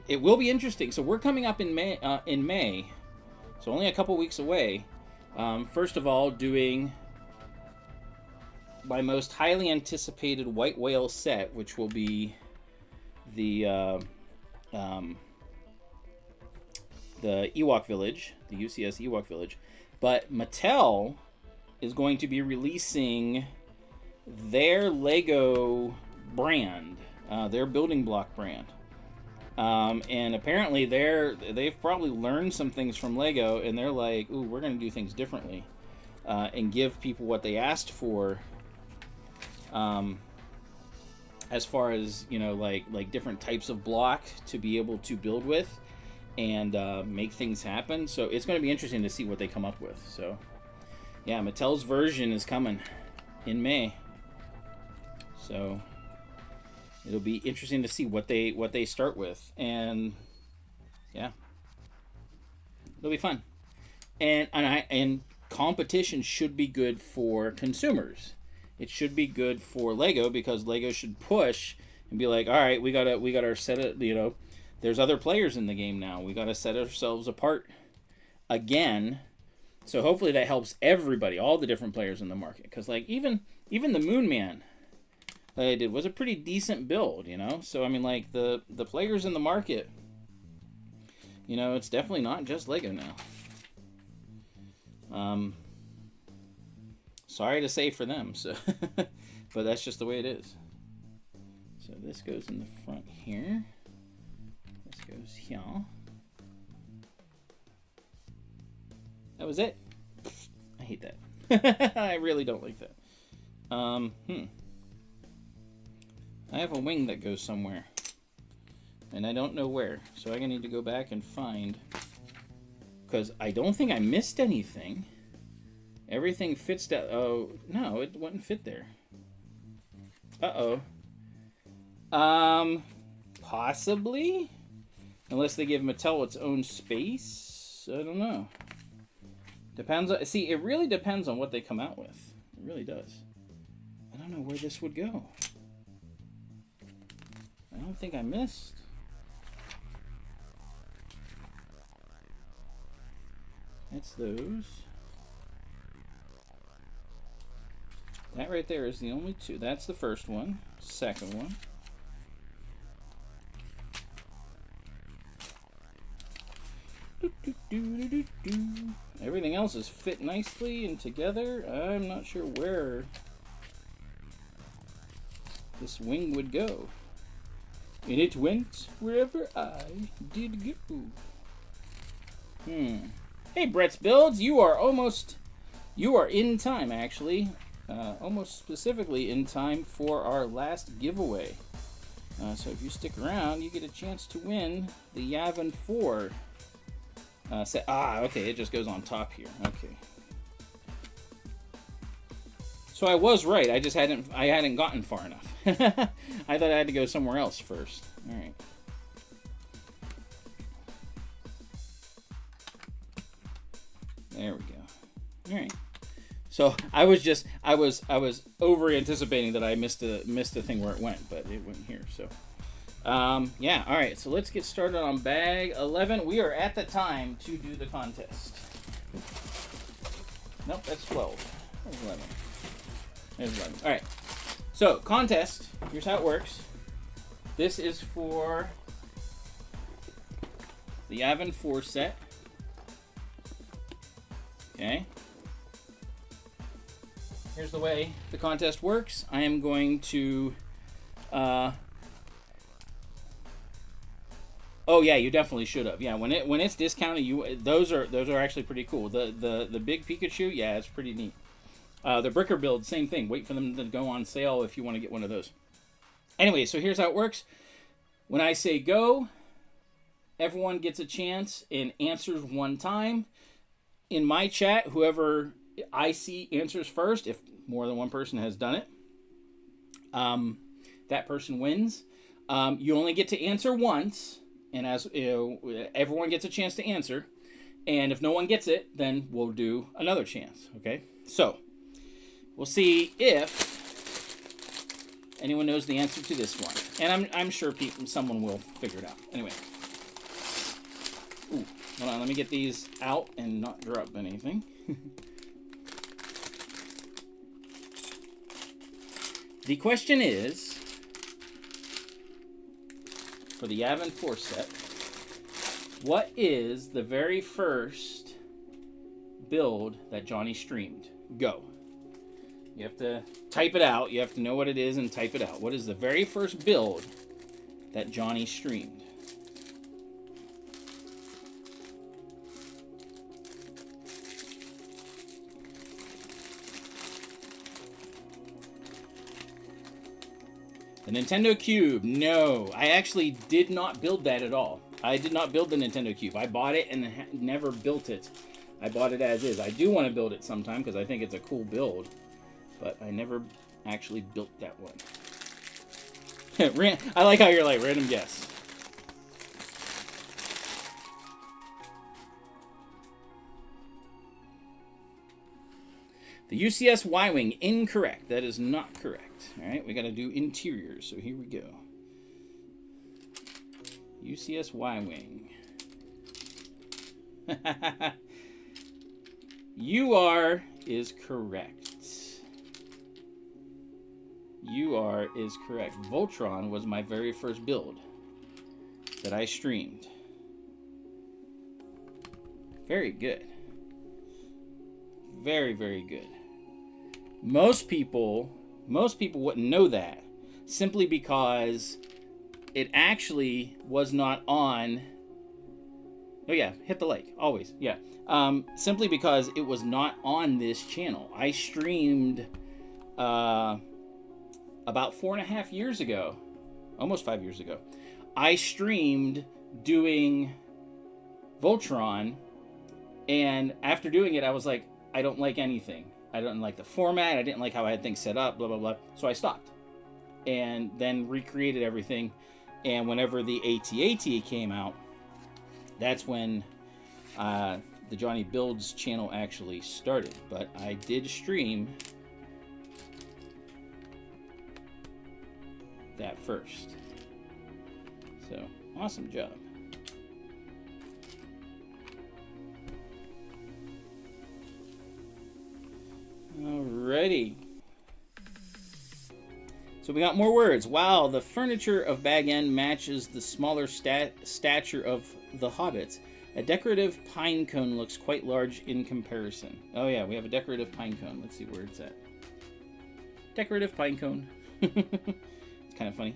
It will be interesting. So we're coming up in May, so only a couple weeks away. First of all, doing my most highly anticipated White Whale set, which will be the Ewok Village, the UCS Ewok Village. But Mattel is going to be releasing their Lego brand, their building block brand. And apparently they've probably learned some things from Lego, and they're like, ooh, we're going to do things differently, and give people what they asked for, as far as, you know, like different types of block to be able to build with and make things happen. So it's going to be interesting to see what they come up with. So yeah, Mattel's version is coming in May. So it'll be interesting to see what they start with, and yeah, it'll be fun. And competition should be good for consumers. It should be good for Lego, because Lego should push and be like, all right, we gotta set it. You know, there's other players in the game now. We gotta set ourselves apart again. So hopefully that helps everybody, all the different players in the market. Because like even the Moon Man that I did was a pretty decent build, you know. So I mean, like the players in the market, you know, it's definitely not just Lego now. Sorry to say for them, so but that's just the way it is. So this goes in the front here. This goes here. That was it. I hate that. I really don't like that. I have a wing that goes somewhere, and I don't know where, so I'm gonna need to go back and find, because I don't think I missed anything. Everything fits down. Oh no, it wouldn't fit there. Possibly, unless they give Mattel its own space. I don't know. Depends. See, it really depends on what they come out with. It really does. I don't know where this would go. I don't think I missed. That's those. That right there is the only two. That's the first one. Second one. Everything else is fit nicely and together. I'm not sure where this wing would go. And it went wherever I did go. Hey, Brett's Builds, you are in time, actually. Almost specifically in time for our last giveaway. So if you stick around, you get a chance to win the Yavin 4 set. Okay, it just goes on top here. Okay. So I was right. I just hadn't gotten far enough. I thought I had to go somewhere else first. All right. There we go. All right. So I was over anticipating that I missed the thing where it went, but it went here. So yeah. All right. So let's get started on bag 11. We are at the time to do the contest. Nope, that's 12. There's 11. There's 11. All right. So contest. Here's how it works. This is for the Yavin 4 set. Okay. Here's the way the contest works. I am going to oh yeah, you definitely should have. Yeah, when it's discounted, those are actually pretty cool. The big Pikachu, yeah, it's pretty neat. The Bricker Build, same thing. Wait for them to go on sale if you want to get one of those. Anyway, so here's how it works. When I say go, everyone gets a chance and answers one time. In my chat, whoever I see answers first, if more than one person has done it, that person wins. You only get to answer once, and as you know, everyone gets a chance to answer. And if no one gets it, then we'll do another chance. Okay, so we'll see if anyone knows the answer to this one, and I'm sure someone will figure it out. Anyway, ooh, hold on, let me get these out and not drop anything. The question is, for the Yavin 4 set, what is the very first build that Johnny streamed? Go. You have to type it out. You have to know what it is and type it out. What is the very first build that Johnny streamed? The Nintendo Cube. No, I actually did not build that at all. I did not build the Nintendo Cube. I bought it and never built it. I bought it as is. I do want to build it sometime because I think it's a cool build, but I never actually built that one. I like how you're like, random guess. The UCS Y-Wing, incorrect. That is not correct. All right, we got to do interiors, so here we go. UCS Y-Wing. UR is correct. UR is correct. Voltron was my very first build that I streamed. Very good. Very, very good. Most people wouldn't know that simply because it actually was not on. Oh yeah, hit the like, always, yeah. Simply because it was not on this channel. I streamed about 4.5 years ago, almost 5 years ago. I streamed doing Voltron, and after doing it, I was like, I don't like anything. I don't like the format. I didn't like how I had things set up, blah, blah, blah. So I stopped and then recreated everything. And whenever the AT-AT came out, that's when the JonnyBuildz channel actually started. But I did stream that first. So, awesome job. Alrighty. So we got more words. Wow, the furniture of Bag End matches the smaller stature of the hobbits. A decorative pine cone looks quite large in comparison. Oh yeah, we have a decorative pine cone. Let's see where it's at. Decorative pine cone. It's kind of funny.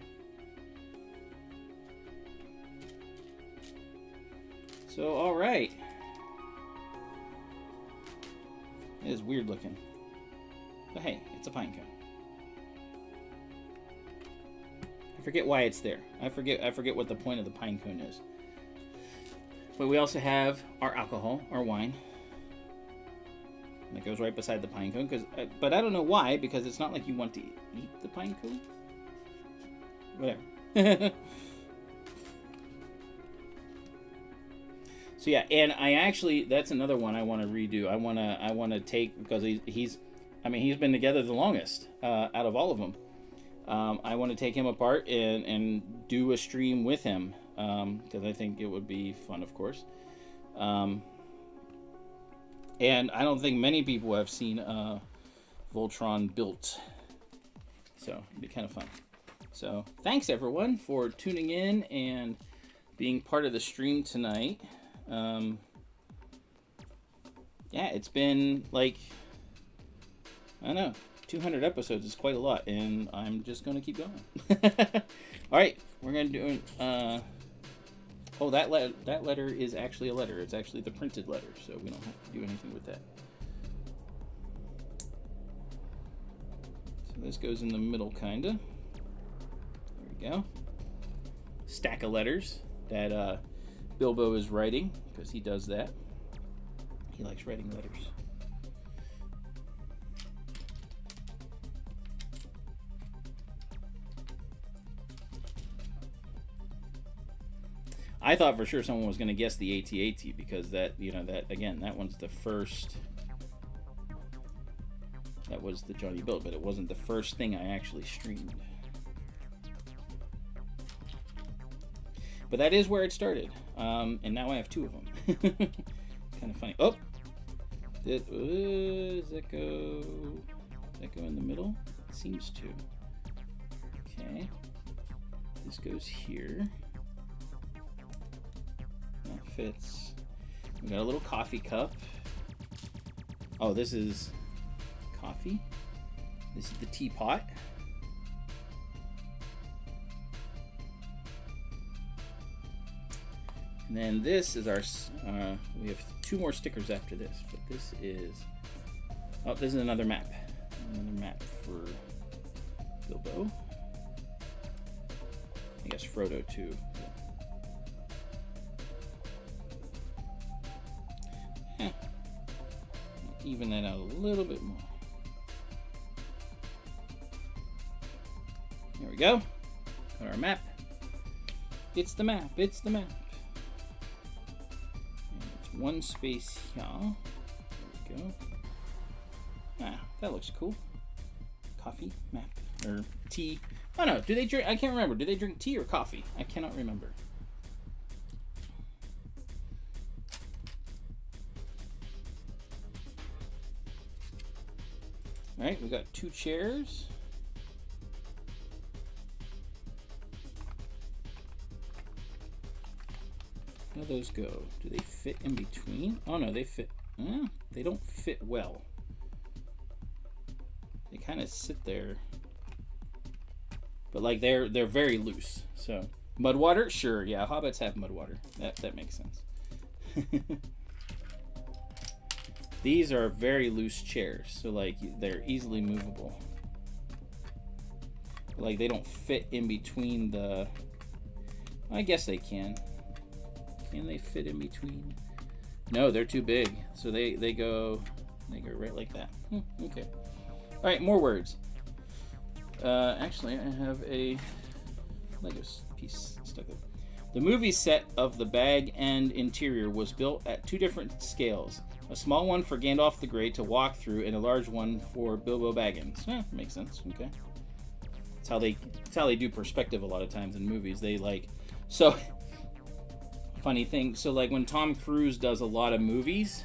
So, alright. It is weird looking. But hey, it's a pine cone. I forget why it's there. I forget what the point of the pine cone is. But we also have our alcohol, our wine. That goes right beside the pine cone. But I don't know why, because it's not like you want to eat the pine cone. Whatever. So yeah, and I actually, that's another one I want to redo. I want to take, because he's been together the longest out of all of them. I want to take him apart and do a stream with him, because I think it would be fun, of course. And I don't think many people have seen Voltron built, so it'd be kind of fun. So thanks everyone for tuning in and being part of the stream tonight. Yeah, it's been like, I don't know, 200 episodes is quite a lot, and I'm just going to keep going. All right, we're going to do, oh, that letter is actually a letter. It's actually the printed letter, so we don't have to do anything with that. So this goes in the middle, kind of. There we go. Stack of letters that Bilbo is writing, because he does that. He likes writing letters. I thought for sure someone was going to guess the AT-AT, because that, you know, that, again, that one's the first. That was the JonnyBuildz, but it wasn't the first thing I actually streamed. But that is where it started. And now I have two of them. Kind of funny. Oh! Does that go in the middle? It seems to. Okay. This goes here. That fits. We got a little coffee cup. Oh, this is coffee. This is the teapot. And then this is our, we have 2 more stickers after this, but this is, oh, this is another map. Another map for Bilbo. I guess Frodo too. Yeah. Even that out a little bit more. There we go. Got our map. It's the map. It's the map. And it's 1 space here. There we go. Ah, that looks cool. Coffee map or tea. Oh no, do they drink? I can't remember. Do they drink tea or coffee? I cannot remember. All right, we got 2 chairs. How do those go? Do they fit in between? Oh no, they fit. They don't fit well. They kind of sit there, but like they're very loose. So mud water, sure, yeah. Hobbits have mud water. That makes sense. These are very loose chairs, so like they're easily movable. Like they don't fit in between the. I guess they can. Can they fit in between? No, they're too big. So they go right like that. Okay. All right, more words. Actually, I have a Lego piece stuck there. The movie set of the bag and interior was built at 2 different scales. A small one for Gandalf the Grey to walk through, and a large one for Bilbo Baggins. Makes sense. Okay. That's how they do perspective a lot of times in movies. They like so. Funny thing. So like when Tom Cruise does a lot of movies,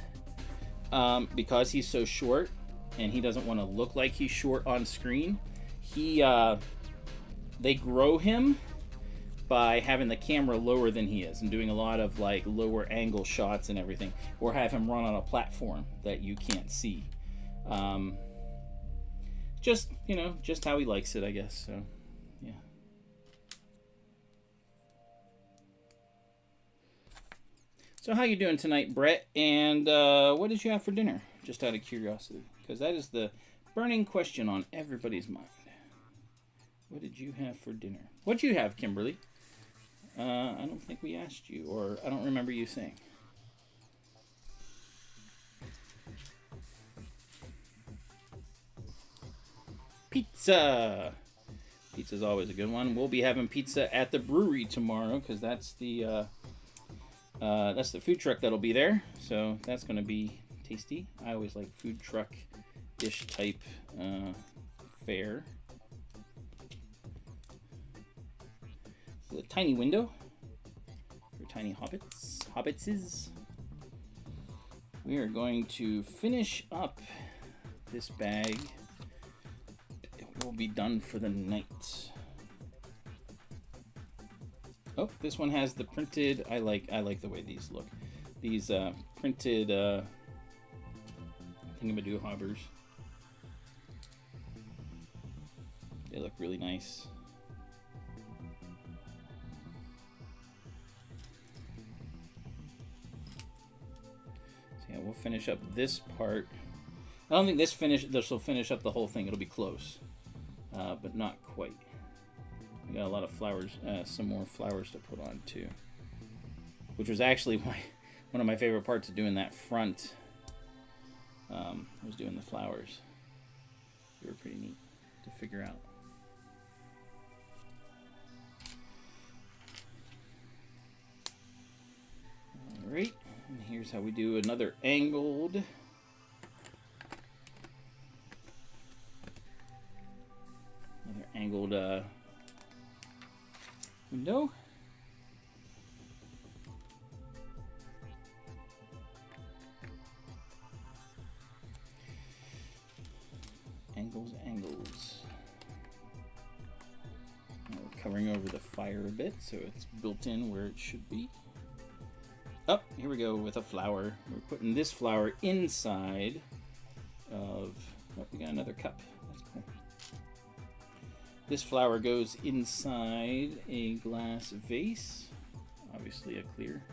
because he's so short and he doesn't want to look like he's short on screen, they grow him by having the camera lower than he is and doing a lot of like lower angle shots and everything, or have him run on a platform that you can't see. Just, you know, just how he likes it, I guess. So yeah. So how you doing tonight, Brett? And what did you have for dinner? Just out of curiosity, because that is the burning question on everybody's mind. What did you have for dinner? What'd you have, Kimberly? I don't think we asked you, or I don't remember you saying. Pizza! Pizza's always a good one. We'll be having pizza at the brewery tomorrow, because that's the food truck that'll be there. So that's going to be tasty. I always like food truck-ish type fare. A tiny window for tiny hobbitses. We are going to finish up this bag. It will be done for the night. Oh, this one has the printed. I like the way these look. These printed thingamadoo-hobbers. They look really nice. Yeah, we'll finish up this part. I don't think this will finish up the whole thing. It'll be close, but not quite. We got a lot of flowers, some more flowers to put on too, which was actually one of my favorite parts of doing that front. Was doing the flowers. They were pretty neat to figure out. All right. And here's how we do another angled window. Angles. Now we're covering over the fire a bit so it's built in where it should be. Oh, here we go with a flower. We're putting this flower inside of, oh, we got another cup. That's cool. This flower goes inside a glass vase, obviously a clear.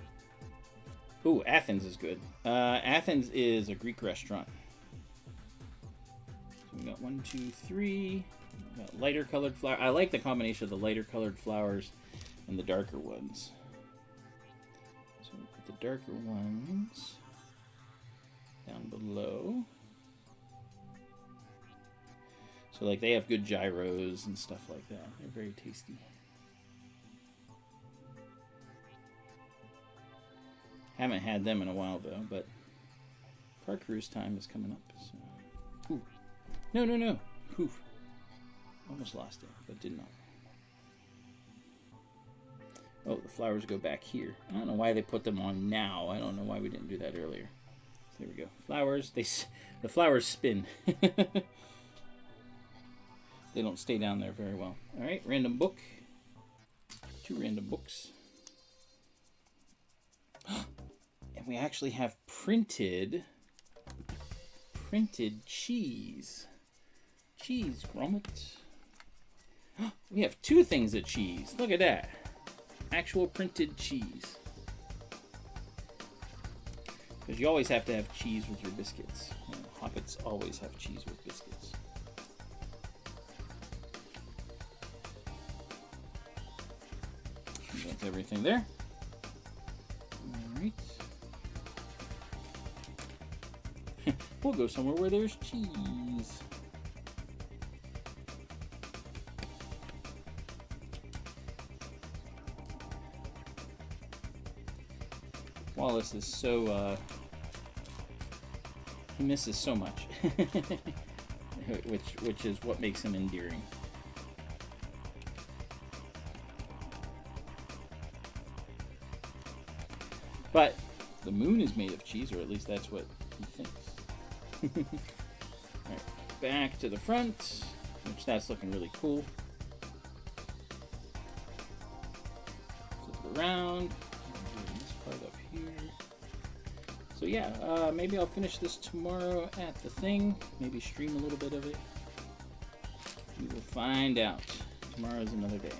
Ooh, Athens is good. Athens is a Greek restaurant. So we got 1, 2, 3. We got lighter colored flower. I like the combination of the lighter colored flowers and the darker ones. So we put the darker ones down below. So like they have good gyros and stuff like that. They're very tasty. Haven't had them in a while though, but car cruise time is coming up. So. Ooh. No, no, no. Oof. Almost lost it, but did not. Oh, the flowers go back here. I don't know why they put them on now. I don't know why we didn't do that earlier. There we go. Flowers. The flowers spin. They don't stay down there very well. All right, random book. 2 random books. And we actually have printed cheese. Cheese grommets. We have 2 things of cheese. Look at that. Actual printed cheese. Because you always have to have cheese with your biscuits. You know, Hobbits always have cheese with biscuits. That's everything there. Alright. We'll go somewhere where there's cheese. Wallace is so, he misses so much. which is what makes him endearing. But the moon is made of cheese, or at least that's what he thinks. Alright, back to the front, which that's looking really cool. Flip it around. This part up here. So yeah, maybe I'll finish this tomorrow at the thing. Maybe stream a little bit of it. We will find out. Tomorrow's another day.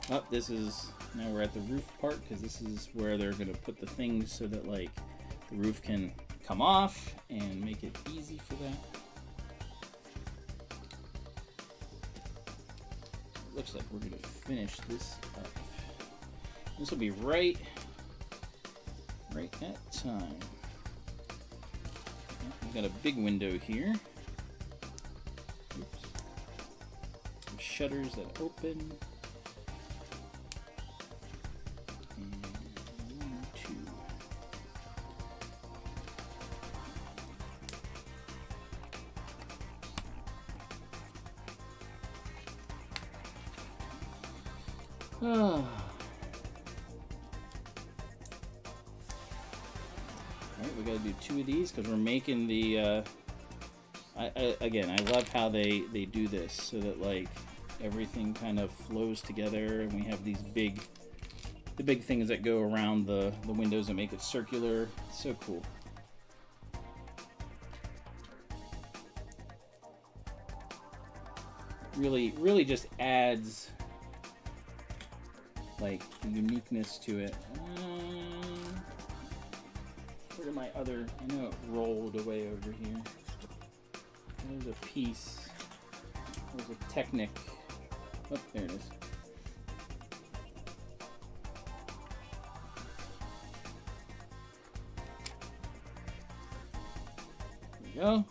Oh, this is, now we're at the roof part, because this is where they're going to put the things so that, like, the roof can come off and make it easy for that. It looks like we're going to finish this up. This will be right at time. We've got a big window here. Oops. Some shutters that open. Alright, we gotta do 2 of these because we're making the, again, I love how they do this so that, like, everything kind of flows together and we have these the big things that go around the windows and make it circular. It's so cool. Really just adds, like, uniqueness to it. Where are my other? I know it rolled away over here. There's a piece. There's a Technic. Oh, there it is. There we go.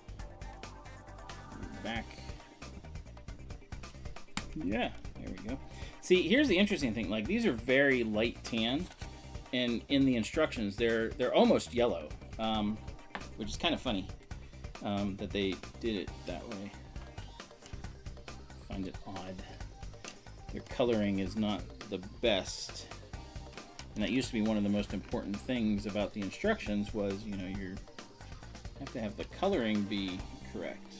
Back. Yeah, there we go. See, here's the interesting thing. Like, these are very light tan, and in the instructions, they're almost yellow, which is kind of funny that they did it that way. I find it odd. Their coloring is not the best, and that used to be one of the most important things about the instructions was, you know, you have to have the coloring be correct.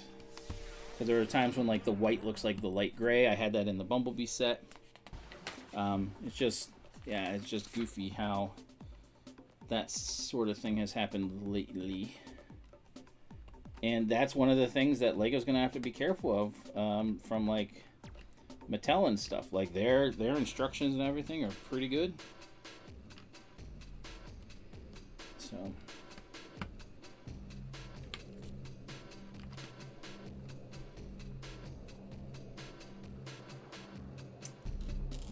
Because there are times when like the white looks like the light gray. I had that in the Bumblebee set. It's just, yeah, it's just goofy how that sort of thing has happened lately. And that's one of the things that Lego's going to have to be careful of from like Mattel and stuff. Like their instructions and everything are pretty good. So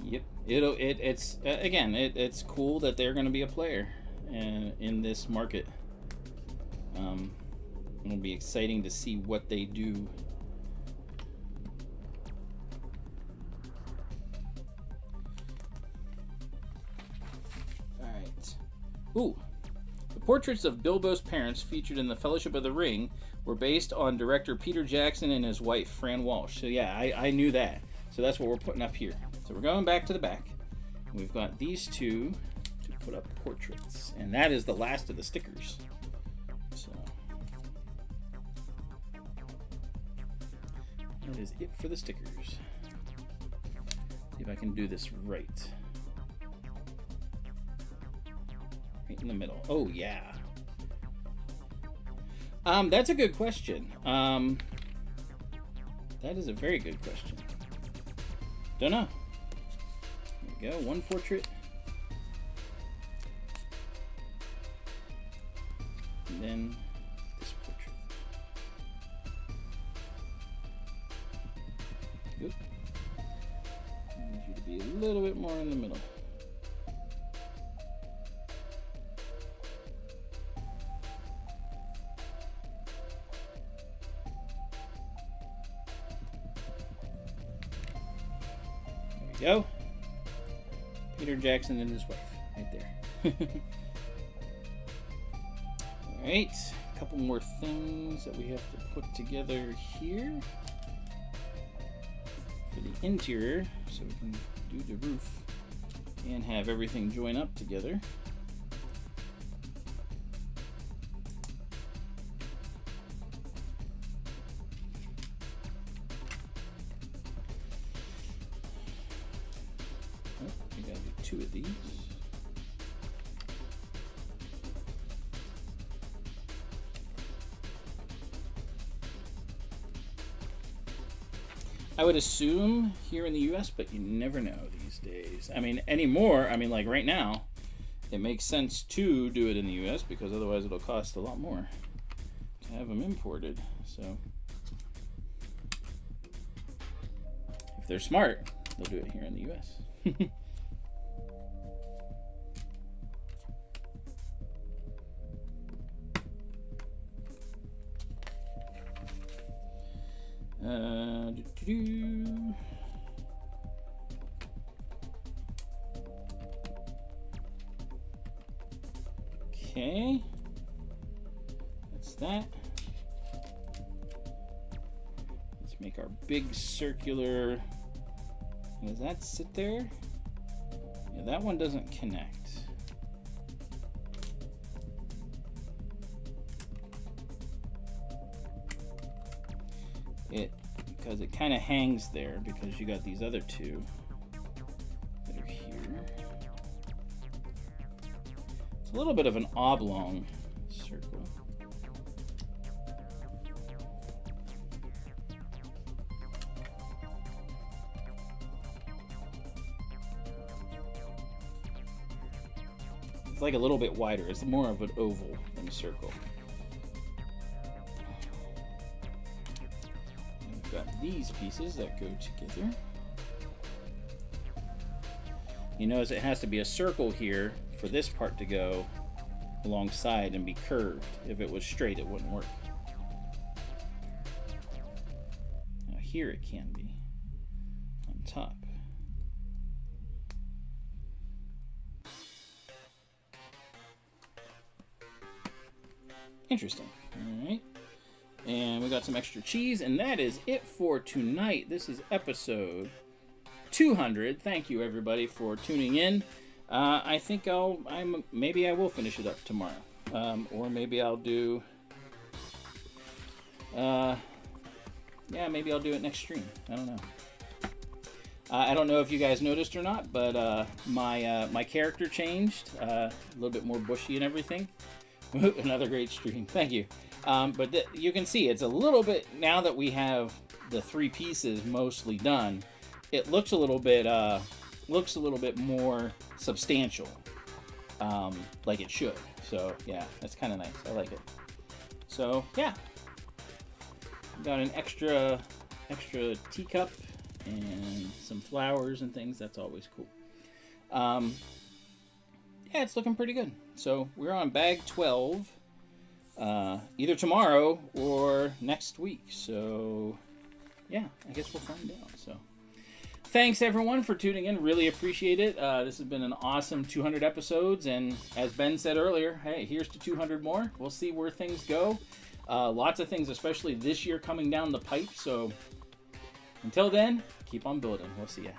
yep, it's again, it's cool that they're going to be a player in this market. It'll be exciting to see what they do. All right. Ooh. The portraits of Bilbo's parents featured in the Fellowship of the Ring were based on director Peter Jackson and his wife, Fran Walsh. So yeah, I knew that. So that's what we're putting up here. So we're going back to the back. We've got these two to put up portraits. And that is the last of the stickers. So that is it for the stickers. See if I can do this right. Right in the middle. Oh yeah. That's a good question. That is a very good question. Don't know. There we go. One portrait. And then this portrait. Good. I need you to be a little bit more in the middle. Go. Peter Jackson and his wife, right there. All right, a couple more things that we have to put together here for the interior, so we can do the roof and have everything join up together. Two of these. I would assume here in the US, but you never know these days. I mean, anymore, I mean, like right now, it makes sense to do it in the US because otherwise it'll cost a lot more to have them imported. So if they're smart, they'll do it here in the US. Okay, that's that. Let's make our big circular. Does that sit there? Yeah, that one doesn't connect. Because it kind of hangs there because you got these other two that are here. It's a little bit of an oblong circle. It's like a little bit wider. It's more of an oval than a circle. Got these pieces that go together. You notice it has to be a circle here for this part to go alongside and be curved. If it was straight, it wouldn't work. Now here it can be on top. Interesting. All right. And we got some extra cheese, and that is it for tonight. This is episode 200. Thank you, everybody, for tuning in. I think maybe I will finish it up tomorrow, or maybe I'll do Yeah, maybe I'll do it next stream. I don't know. I don't know if you guys noticed or not, but my character changed. A little bit more bushy and everything. Another great stream. Thank you. But you can see it's a little bit, now that we have the 3 pieces mostly done, it looks a little bit more substantial, like it should. So yeah, that's kind of nice. I like it. So yeah, got an extra teacup and some flowers and things. That's always cool. Yeah, it's looking pretty good. So we're on bag 12, either tomorrow or next week. So yeah, I guess we'll find out. So thanks everyone for tuning in. Really appreciate it. This has been an awesome 200 episodes, and as Ben said earlier, hey, here's to 200 more. We'll see where things go. Lots of things, especially this year, coming down the pipe. So until then, keep on building. We'll see ya.